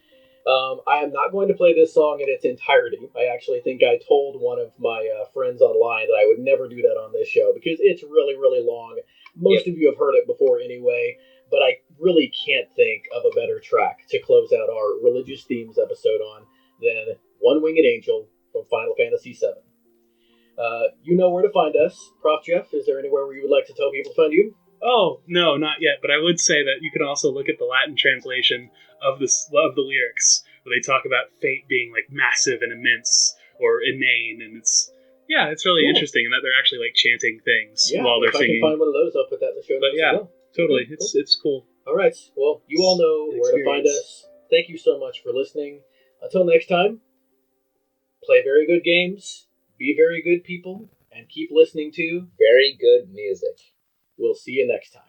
I am not going to play this song in its entirety. I actually think I told one of my friends online that I would never do that on this show because it's really, really long. Most of you have heard it before anyway, but I really can't think of a better track to close out our religious themes episode on than One Winged Angel from Final Fantasy VII. You know where to find us. ProfJeff, is there anywhere where you would like to tell people to find you? Oh, no, not yet. But I would say that you can also look at the Latin translation of the lyrics, where they talk about fate being like massive and immense or inane, and it's really interesting in that they're actually like chanting things while they're singing. If I can find one of those, I'll put that in the show notes. But yeah, as well. totally, Okay, it's cool. All right, well, you all know where to find us. Thank you so much for listening. Until next time, play very good games, be very good people, and keep listening to very good music. We'll see you next time.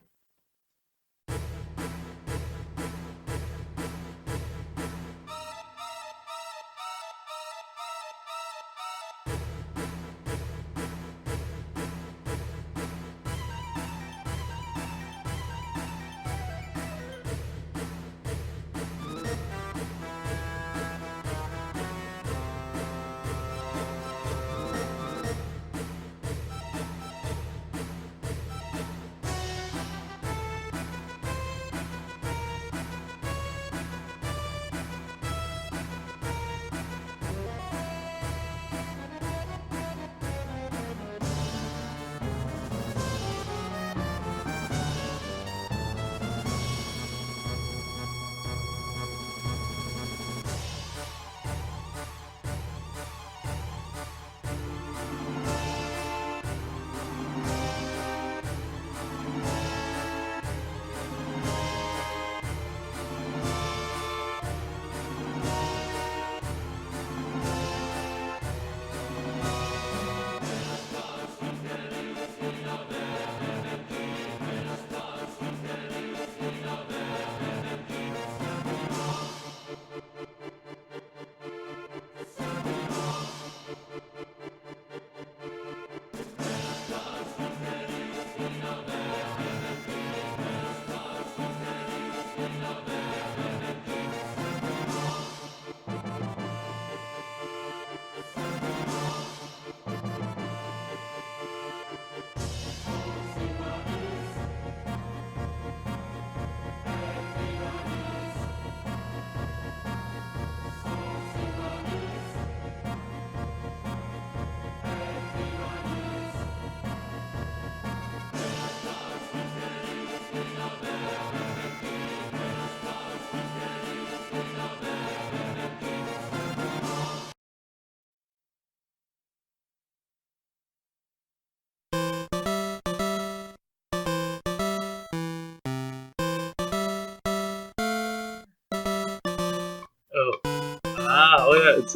Oh yeah, it's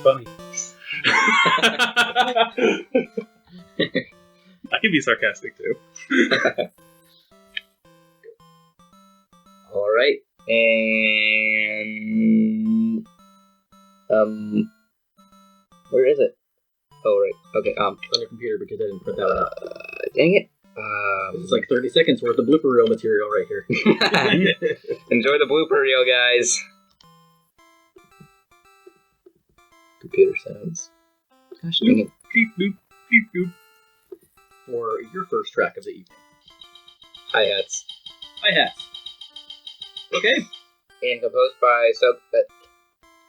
funny. I can be sarcastic too. All right, and where is it? Oh right, okay. On your computer because I didn't print that one out. Dang it. This is like 30 seconds worth of blooper reel material right here. Enjoy the blooper reel, guys. Computer sounds. Gosh dang it. Beep, boop, beep, boop. For your first track of the evening. Hi-hats. Hi-hats. Okay. And composed by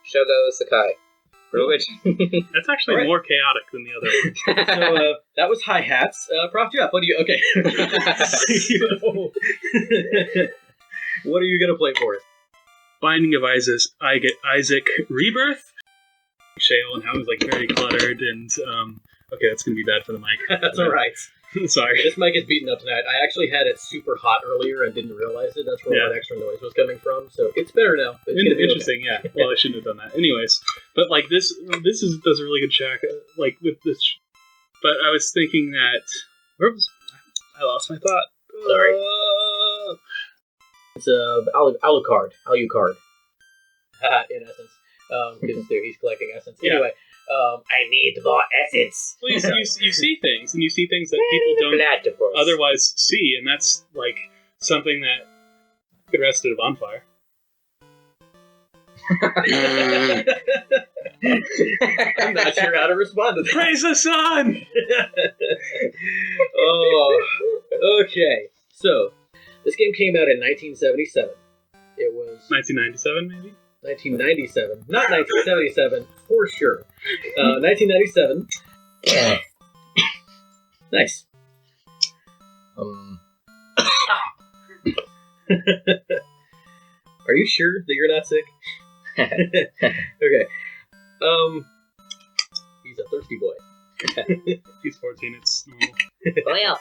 Shogo Sakai. For which... That's actually more chaotic than the other one. So, that was hi-hats. ProfJeff, what do you... Okay. What are you going to play for us? Binding of Isaac Rebirth. Shale and how it was like very cluttered and okay, that's gonna be bad for the mic. That's alright. Sorry. This mic is beaten up tonight. I actually had it super hot earlier and didn't realize it. That's where all that extra noise was coming from. So it's better now. It's interesting, okay. Yeah. Well, I shouldn't have done that. Anyways, but like this does a really good track. Like with this, but I was thinking that I lost my thought. Sorry. It's Alucard. In essence. Because he's collecting essence. Yeah. Anyway, I need more essence. Well, you see things, and you see things that people don't otherwise see, and that's like something that could rest at a bonfire. I'm not sure how to respond to that. Praise the sun! Oh, okay. So, this game came out in 1977. It was... 1997, maybe? 1997. Not 1977, for sure. 1997. Nice. Are you sure that you're not sick? Okay. He's a thirsty boy. He's 14, it's normal. Well,